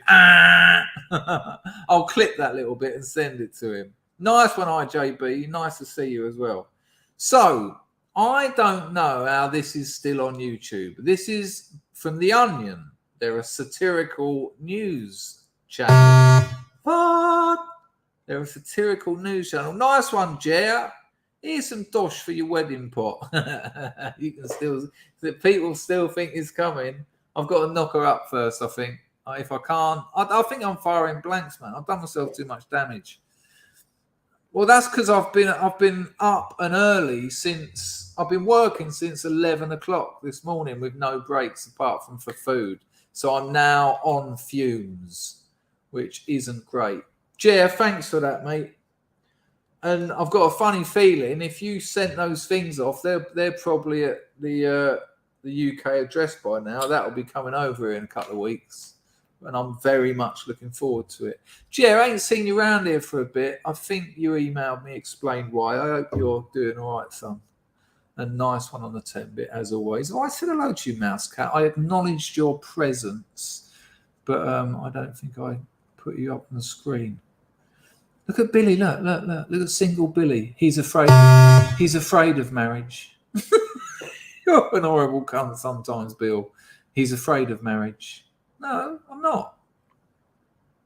I'll clip that little bit and send it to him. Nice one, IJB. Nice to see you as well. So, I don't know how this is still on YouTube. This is from The Onion. They're a satirical news channel. What? They're a satirical news channel. Nice one, Jer. Here's some dosh for your wedding pot. You can people still think it's coming. I've got to knock her up first, I think. If I can't, I think I'm firing blanks, man. I've done myself too much damage. Well, that's because I've been up and early I've been working since 11 o'clock this morning with no breaks apart from for food. So I'm now on fumes, which isn't great. Jer, thanks for that, mate. And I've got a funny feeling if you sent those things off, they're probably at the UK address by now. That'll be coming over in a couple of weeks. And I'm very much looking forward to it. Jer, I ain't seen you around here for a bit. I think you emailed me, explained why. I hope you're doing all right, son. A nice one on the 10-bit, as always. Oh, I said hello to you, Mouse Cat. I acknowledged your presence, but I don't think I put you up on the screen. Look at Billy. Look at single Billy. He's afraid of marriage. You're an horrible cunt sometimes, Bill. He's afraid of marriage. No, I'm not.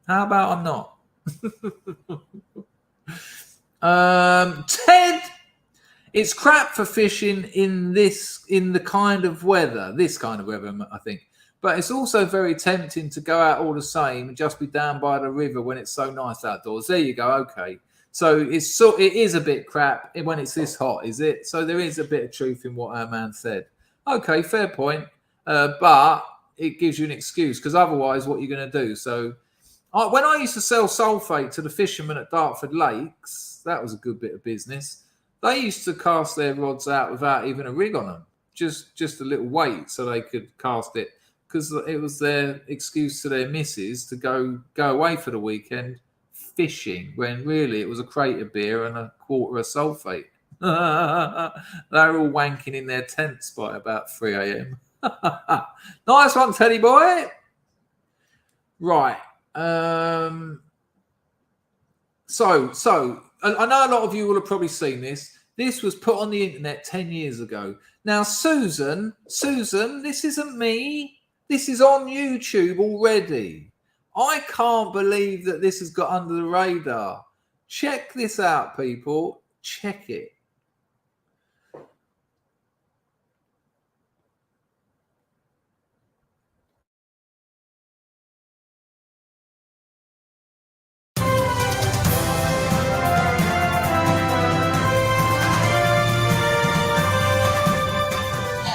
How about I'm not? Ted. It's crap for fishing in this kind of weather, I think. But it's also very tempting to go out all the same and just be down by the river when it's so nice outdoors. There you go. Okay. So it is a bit crap when it's this hot, is it? So there is a bit of truth in what our man said. Okay, fair point. But it gives you an excuse, because otherwise what you're going to do. So when I used to sell sulfate to the fishermen at Dartford Lakes, that was a good bit of business. They used to cast their rods out without even a rig on them, just a little weight so they could cast it, because it was their excuse to their missus to go away for the weekend fishing, when really it was a crate of beer and a quarter of sulfate. They were all wanking in their tents by about 3 a.m. Nice one, Teddy boy. Right. So I know a lot of you will have probably seen this. This was put on the internet 10 years ago. Now, Susan, this isn't me. This is on YouTube already. I can't believe that this has got under the radar. Check this out, people. Check it.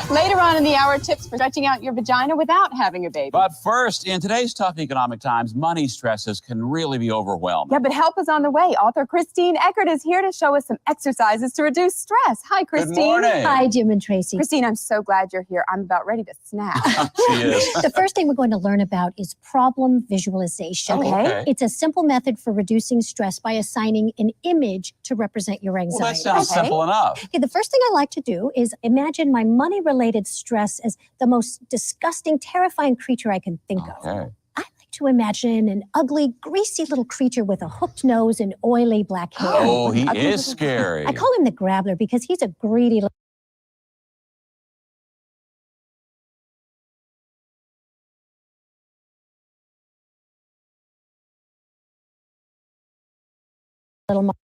Later on in the hour, tips for stretching out your vagina without having a baby. But first, in today's tough economic times, money stresses can really be overwhelming. Yeah, but help is on the way. Author Christine Eckert is here to show us some exercises to reduce stress. Hi, Christine. Good morning. Hi, Jim and Tracy. Christine, I'm so glad you're here. I'm about ready to snap. She is. The first thing we're going to learn about is problem visualization. Okay. It's a simple method for reducing stress by assigning an image to represent your anxiety. Well, that sounds simple enough. Okay, the first thing I like to do is imagine my money-related stress as the most disgusting, terrifying creature I can think of. Okay. I like to imagine an ugly, greasy little creature with a hooked nose and oily black hair. Oh, he Ugly is little- scary. I call him the Grabbler because he's a greedy little monster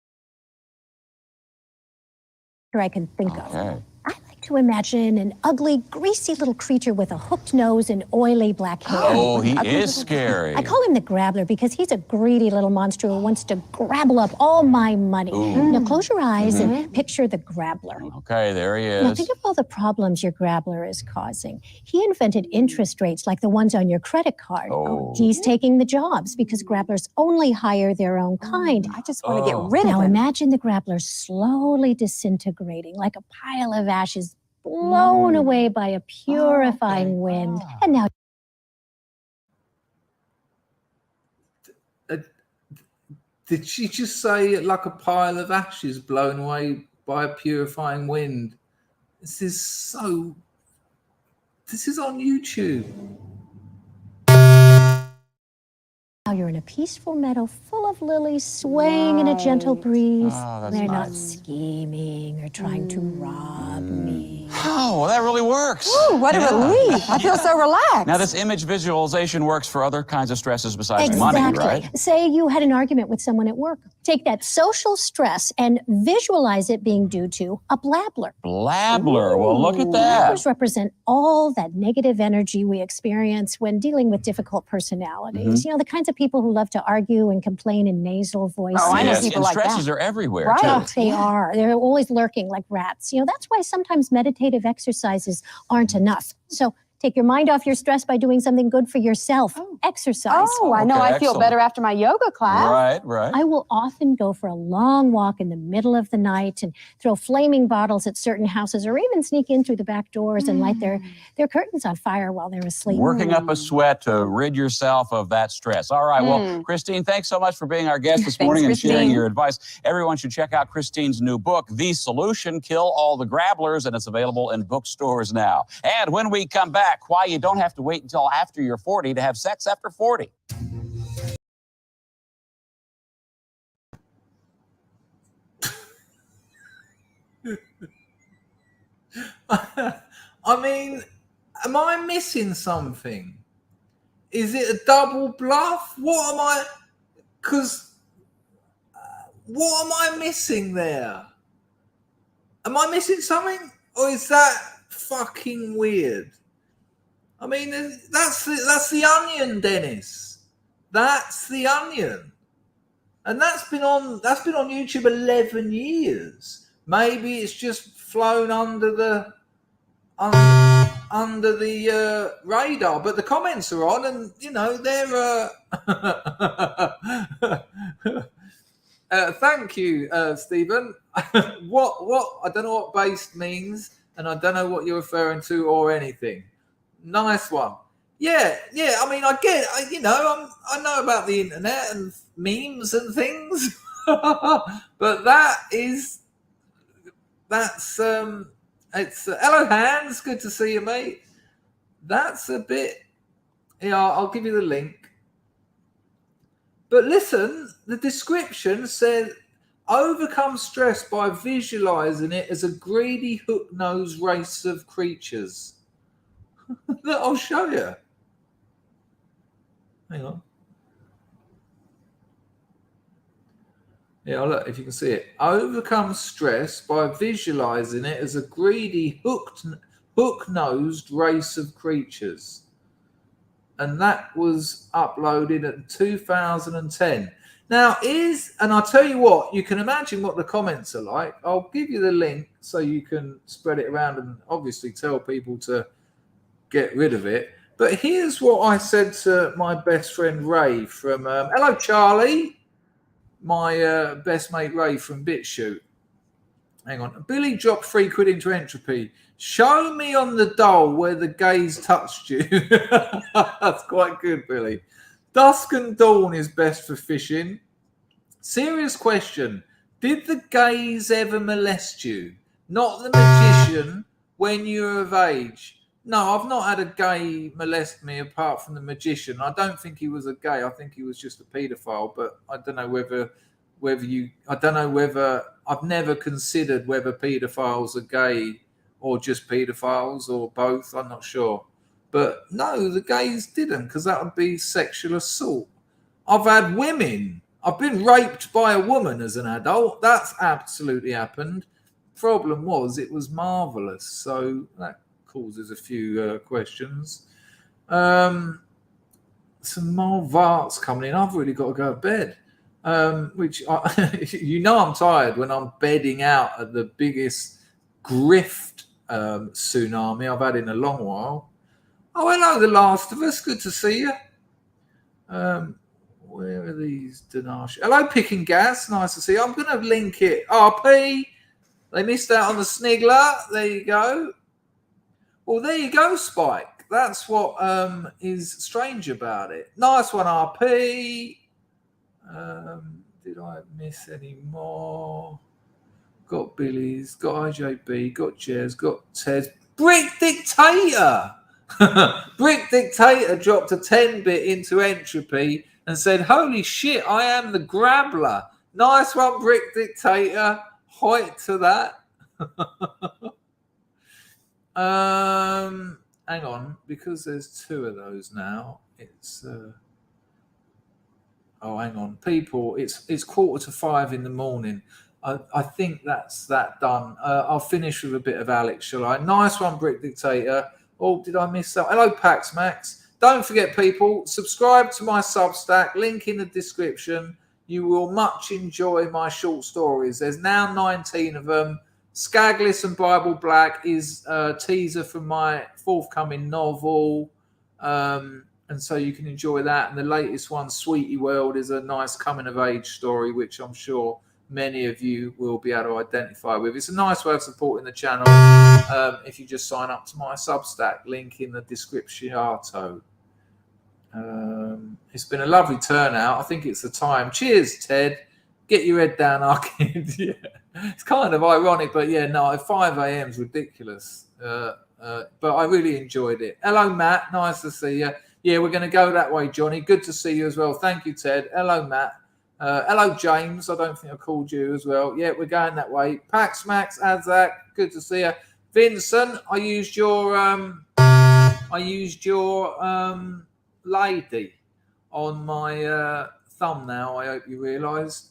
I can think of. Okay. I like to imagine an ugly, greasy little creature with a hooked nose and oily black hair. Oh, he is scary. I call him the Grabbler because he's a greedy little monster who wants to grabble up all my money. Ooh. Now close your eyes and picture the Grabbler. Okay, there he Now is. think of all the problems your Grabbler is causing. He invented interest rates like the ones on your credit card. Oh. He's taking the jobs because Grabblers only hire their own kind. I just want to Oh. get rid of Now him. imagine the Grabbler slowly disintegrating like a pile of ashes blown away by a purifying wind. And now Did she just say like a pile of ashes blown away by a purifying wind? This is on YouTube. you're in a peaceful meadow full of lilies swaying in a gentle breeze. Oh, that's They're not nice. scheming or trying to rob me. Oh, well, that really works. Ooh, what a relief. I feel so relaxed. Now, this image visualization works for other kinds of stresses besides money, right? Say you had an argument with someone at work. Take that social stress and visualize it being due to a blabbler. Blabbler. Well, look at that. Blabblers represent all that negative energy we experience when dealing with difficult personalities. You know, the kinds of people who love to argue and complain in nasal voices. Oh, I know Yes, people and like stresses that. are everywhere, Right. too. They are. They're always lurking like rats. You know, that's why sometimes meditative exercises aren't enough. So take your mind off your stress by doing something good for yourself. Exercise. Oh, I know. Okay, I feel excellent. better after my yoga class. Right, right. I will often go for a long walk in the middle of the night and throw flaming bottles at certain houses or even sneak in through the back doors and light their curtains on fire while they're asleep. Working up a sweat to rid yourself of that stress. All right. Well, Christine, thanks so much for being our guest this Thanks, morning and sharing Christine. your advice. Everyone should check out Christine's new book, The Solution, Kill All the Grabblers, and it's available in bookstores now. And when we come back, why you don't have to wait until after you're 40 to have sex after 40. I mean, am I missing something? Is it a double bluff? What am I? Because what am I missing there? Am I missing something? Or is that fucking weird? I mean, that's the onion, Dennis. That's the onion, and that's been on YouTube 11 years. Maybe it's just flown under the radar, but the comments are on, and you know they're. Thank you, Stephen. What I don't know what based means, and I don't know what you're referring to or anything. Nice one. Yeah. I mean, I know about the internet and memes and things, but it's hello, Hans. Good to see you, mate. That's a bit. Yeah, I'll give you the link. But listen, the description said, overcome stress by visualizing it as a greedy, hook-nosed race of creatures. I'll show you. Hang on. Yeah, look, if you can see it. Overcome stress by visualizing it as a greedy, hook-nosed race of creatures. And that was uploaded in 2010. Now, and I'll tell you what, you can imagine what the comments are like. I'll give you the link so you can spread it around and obviously tell people to get rid of it. But here's what I said to my best friend Ray from hello Charlie, my best mate Ray from BitShoot. Hang on. Billy dropped £3 into Entropy. Show me on the doll where the gays touched you. That's quite good, Billy. Dusk and dawn is best for fishing. Serious question. Did the gays ever molest you? Not the magician when you were of age. No, I've not had a gay molest me apart from the magician. I don't think he was a gay. I think he was just a paedophile. But I don't know whether I've never considered whether paedophiles are gay or just paedophiles or both. I'm not sure. But no, the gays didn't, because that would be sexual assault. I've had women. I've been raped by a woman as an adult. That's absolutely happened. Problem was, it was marvellous. So that causes a few questions. Some more varts coming in. I've really got to go to bed. I'm tired when I'm bedding out at the biggest grift tsunami I've had in a long while. Oh, hello, The Last of Us. Good to see you. Where are these Danash? Hello, Picking Gas. Nice to see you. I'm going to link it. RP. They missed out on the Snigler. There you go. Well, there you go, Spike. That's what is strange about it. Nice one, RP. Did I miss any more? Got Billy's, got IJB, got Jez, got Ted's. Brick Dictator! Brick Dictator dropped a 10-bit into Entropy and said, holy shit, I am the Grabbler. Nice one, Brick Dictator. Hoit to that. Hang on, because there's two of those now. It's hang on, people. It's 4:45 in the morning. I think that's that done. I'll finish with a bit of Alex, shall I? Nice one, Brick Dictator. Oh, did I miss that? Hello, Pax Max. Don't forget, people, subscribe to my Substack. Link in the description. You will much enjoy my short stories. There's now 19 of them. Skagless and Bible Black is a teaser for my forthcoming novel. And so you can enjoy that. And the latest one, Sweetie World, is a nice coming-of-age story, which I'm sure many of you will be able to identify with. It's a nice way of supporting the channel if you just sign up to my Substack. Link in the description. It's been a lovely turnout. I think it's the time. Cheers, Ted. Get your head down, our kid. Yeah. It's kind of ironic, but yeah, no, 5 a.m. is ridiculous. But I really enjoyed it. Hello, Matt. Nice to see you. Yeah, we're going to go that way, Johnny. Good to see you as well. Thank you, Ted. Hello, Matt. Hello, James. I don't think I called you as well. Yeah, we're going that way. Pax Max, Adzak. Good to see you. Vincent, I used your lady on my thumbnail. I hope you realised.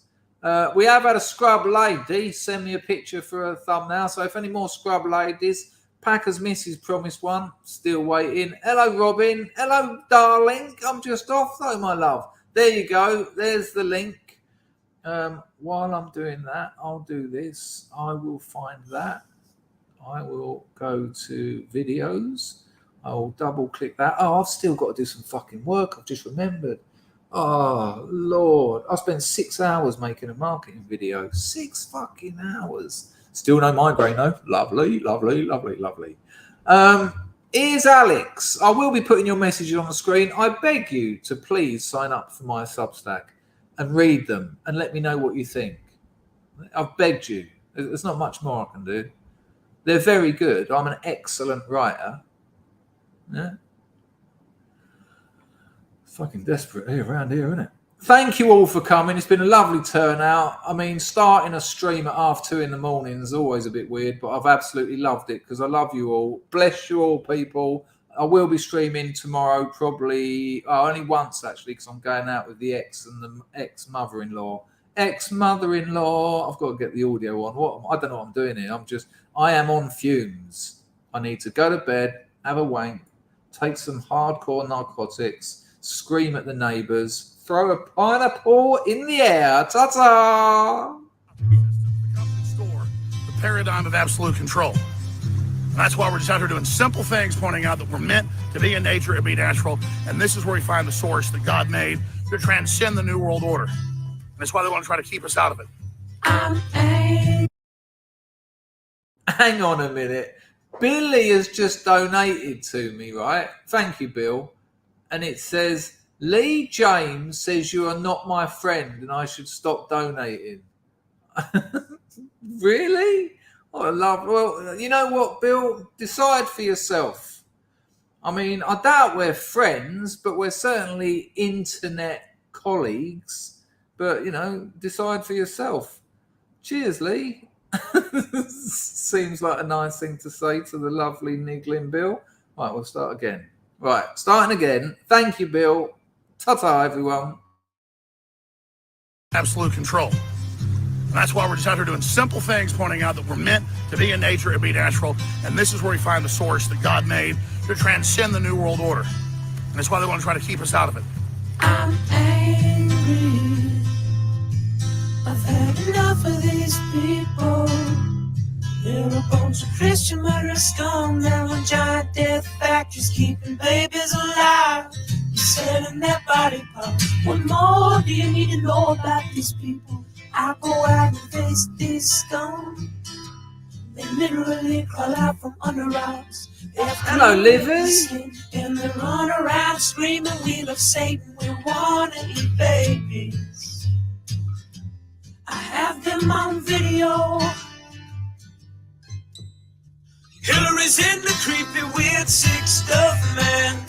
We have had a scrub lady send me a picture for a thumbnail. So if any more scrub ladies, Packers missus promised one. Still waiting. Hello, Robin. Hello, darling. I'm just off though, my love. There you go. There's the link. While I'm doing that, I'll do this. I will find that. I will go to videos. I will double click that. Oh, I've still got to do some fucking work. I've just remembered. Oh, Lord. I spent 6 hours making a marketing video. 6 fucking hours. Still no migraine, though. Lovely, lovely, lovely, lovely. Here's Alex. I will be putting your messages on the screen. I beg you to please sign up for my Substack and read them and let me know what you think. I've begged you. There's not much more I can do. They're very good. I'm an excellent writer. Yeah. Fucking desperate here around here, isn't it? Thank you all for coming. It's been a lovely turnout. I mean, starting a stream at 2:30 in the morning is always a bit weird, but I've absolutely loved it because I love you all. Bless you all, people. I will be streaming tomorrow, probably only once actually, because I'm going out with the ex and the ex-mother-in-law. Ex-mother-in-law. I've got to get the audio on. I don't know what I'm doing here. I am on fumes. I need to go to bed, have a wank, take some hardcore narcotics, scream at the neighbours, throw a pineapple in the air. Ta-ta! The paradigm of absolute control. And that's why we're just out here doing simple things, pointing out that we're meant to be in nature and be natural. And this is where we find the source that God made to transcend the New World Order. And that's why they want to try to keep us out of it. Hang on a minute. Billy has just donated to me, right? Thank you, Bill. And it says, Lee James says you are not my friend and I should stop donating. Really? What a love. Well, you know what, Bill? Decide for yourself. I mean, I doubt we're friends, but we're certainly internet colleagues. But, you know, decide for yourself. Cheers, Lee. Seems like a nice thing to say to the lovely niggling Bill. Right, we'll start again. Right, starting again. Thank you, Bill. Ta-ta, everyone. Absolute control. And that's why we're just out here doing simple things, pointing out that we're meant to be in nature and be natural. And this is where we find the source that God made to transcend the New World Order. And that's why they want to try to keep us out of it. I'm angry. I've had enough of these people. They're a bunch of Christian murder scum. They're on giant death factories keeping babies alive. You're selling their body parts. What more do you need to know about these people? I go out and face these scum. They literally crawl out from under rocks. Hello, Livy. And they run around screaming, we love Satan, we want to eat babies. I have them on video. Hillary's in the creepy, weird, sick stuff, man.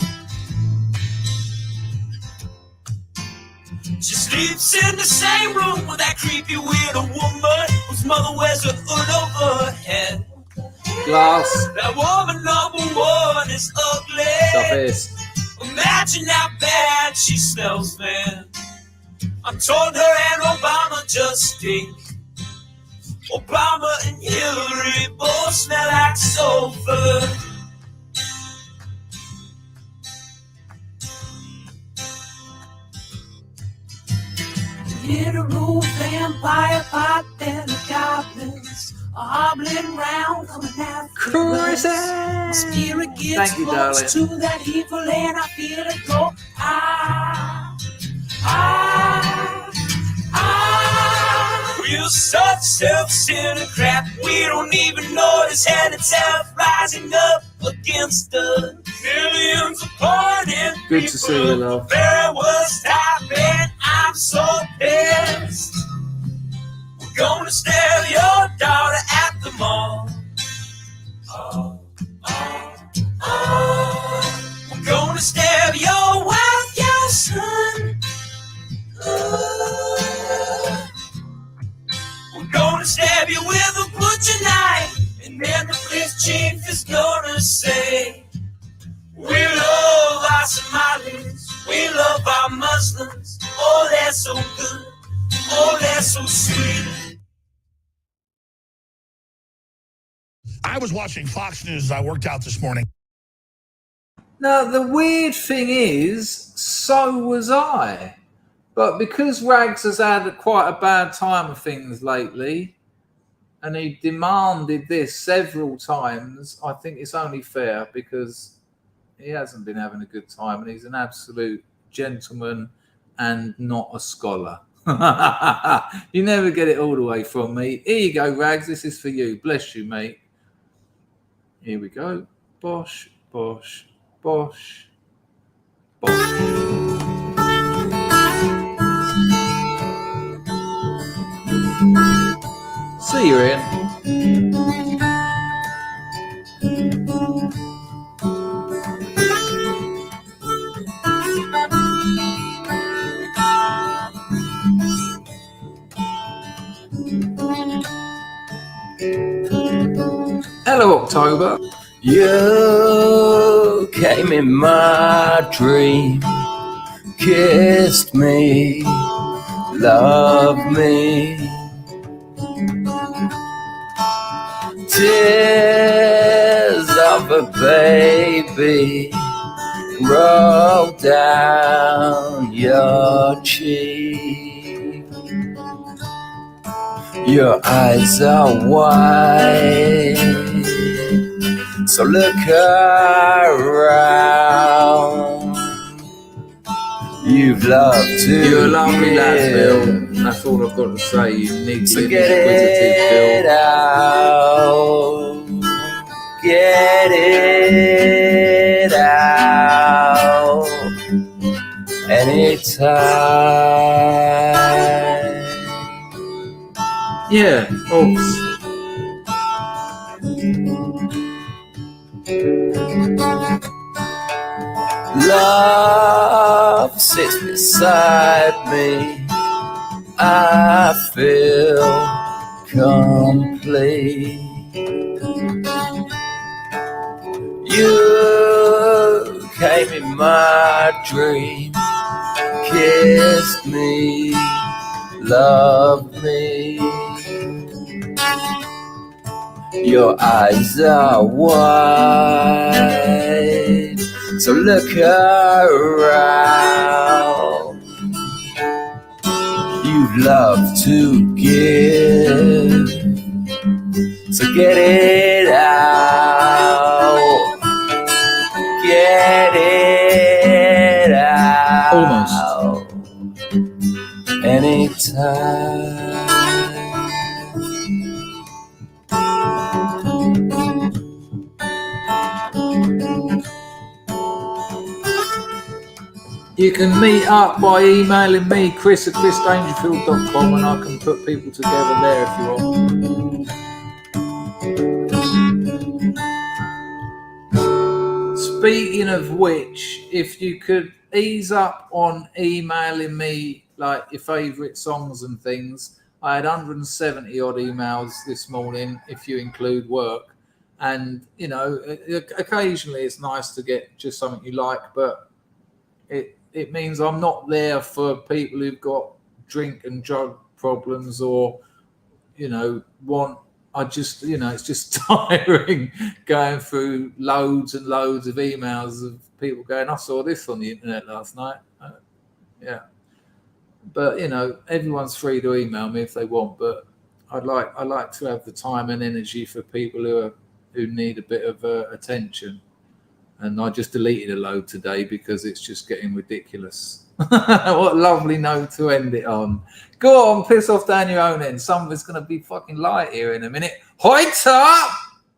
She sleeps in the same room with that creepy, weird woman whose mother wears a hood over her head. Glass. That woman number one is ugly. Stuff is. Imagine how bad she smells, man. I'm told her and Obama just stink. Obama and Hillary both smell like sulfur. In a room, vampire pot, and the goblins are hobbling round, coming after Crazy. My spirit gets Thank you, close darling. to that evil, and I feel it go. We're such self-centered crap. We don't even notice hell itself rising up against us. Millions upon it. Good to see you, love. There was time, and I'm so pissed. We're gonna stab your daughter at the mall. We're gonna stab your wife, your son. We're gonna stab you with a butcher knife, and then the police chief is gonna say, we love our Somalis, we love our Muslims. Oh, they're so good, oh, they're so sweet. I was watching Fox News as I worked out this morning. Now, the weird thing is, so was I. But because Rags has had quite a bad time of things lately, and he demanded this several times, I think it's only fair because he hasn't been having a good time and he's an absolute gentleman and not a scholar. You never get it all the way from me. Here you go, Rags. This is for you. Bless you, mate. Here we go. Bosh, bosh, bosh, bosh. See you, Ian. Hello, October. You came in my dream, kissed me, loved me. Tears of a baby roll down your cheek. Your eyes are wide, so look around. You've loved to. You're a lovely lad, Bill. That's all I've got to say. You need to get it out. Get it out. Anytime. Yeah. Oops. Love sits beside me. I feel complete. You came in my dream, kissed me, loved me. Your eyes are wide, so look around. You've loved to give, so get it out. Get it out. Almost. Anytime. You can meet up by emailing me, chris@chrisdangerfield.com, and I can put people together there if you want. Speaking of which, if you could ease up on emailing me like your favourite songs and things. I had 170 odd emails this morning, if you include work. And, you know, occasionally it's nice to get just something you like, but it means I'm not there for people who've got drink and drug problems or, you know, it's just tiring going through loads and loads of emails of people going, I saw this on the internet last night. Yeah. But, you know, everyone's free to email me if they want, but I like to have the time and energy for people who need a bit of attention. And I just deleted a load today because it's just getting ridiculous. What a lovely note to end it on. Go on, piss off down your own end. Something's going to be fucking light here in a minute. Hoita!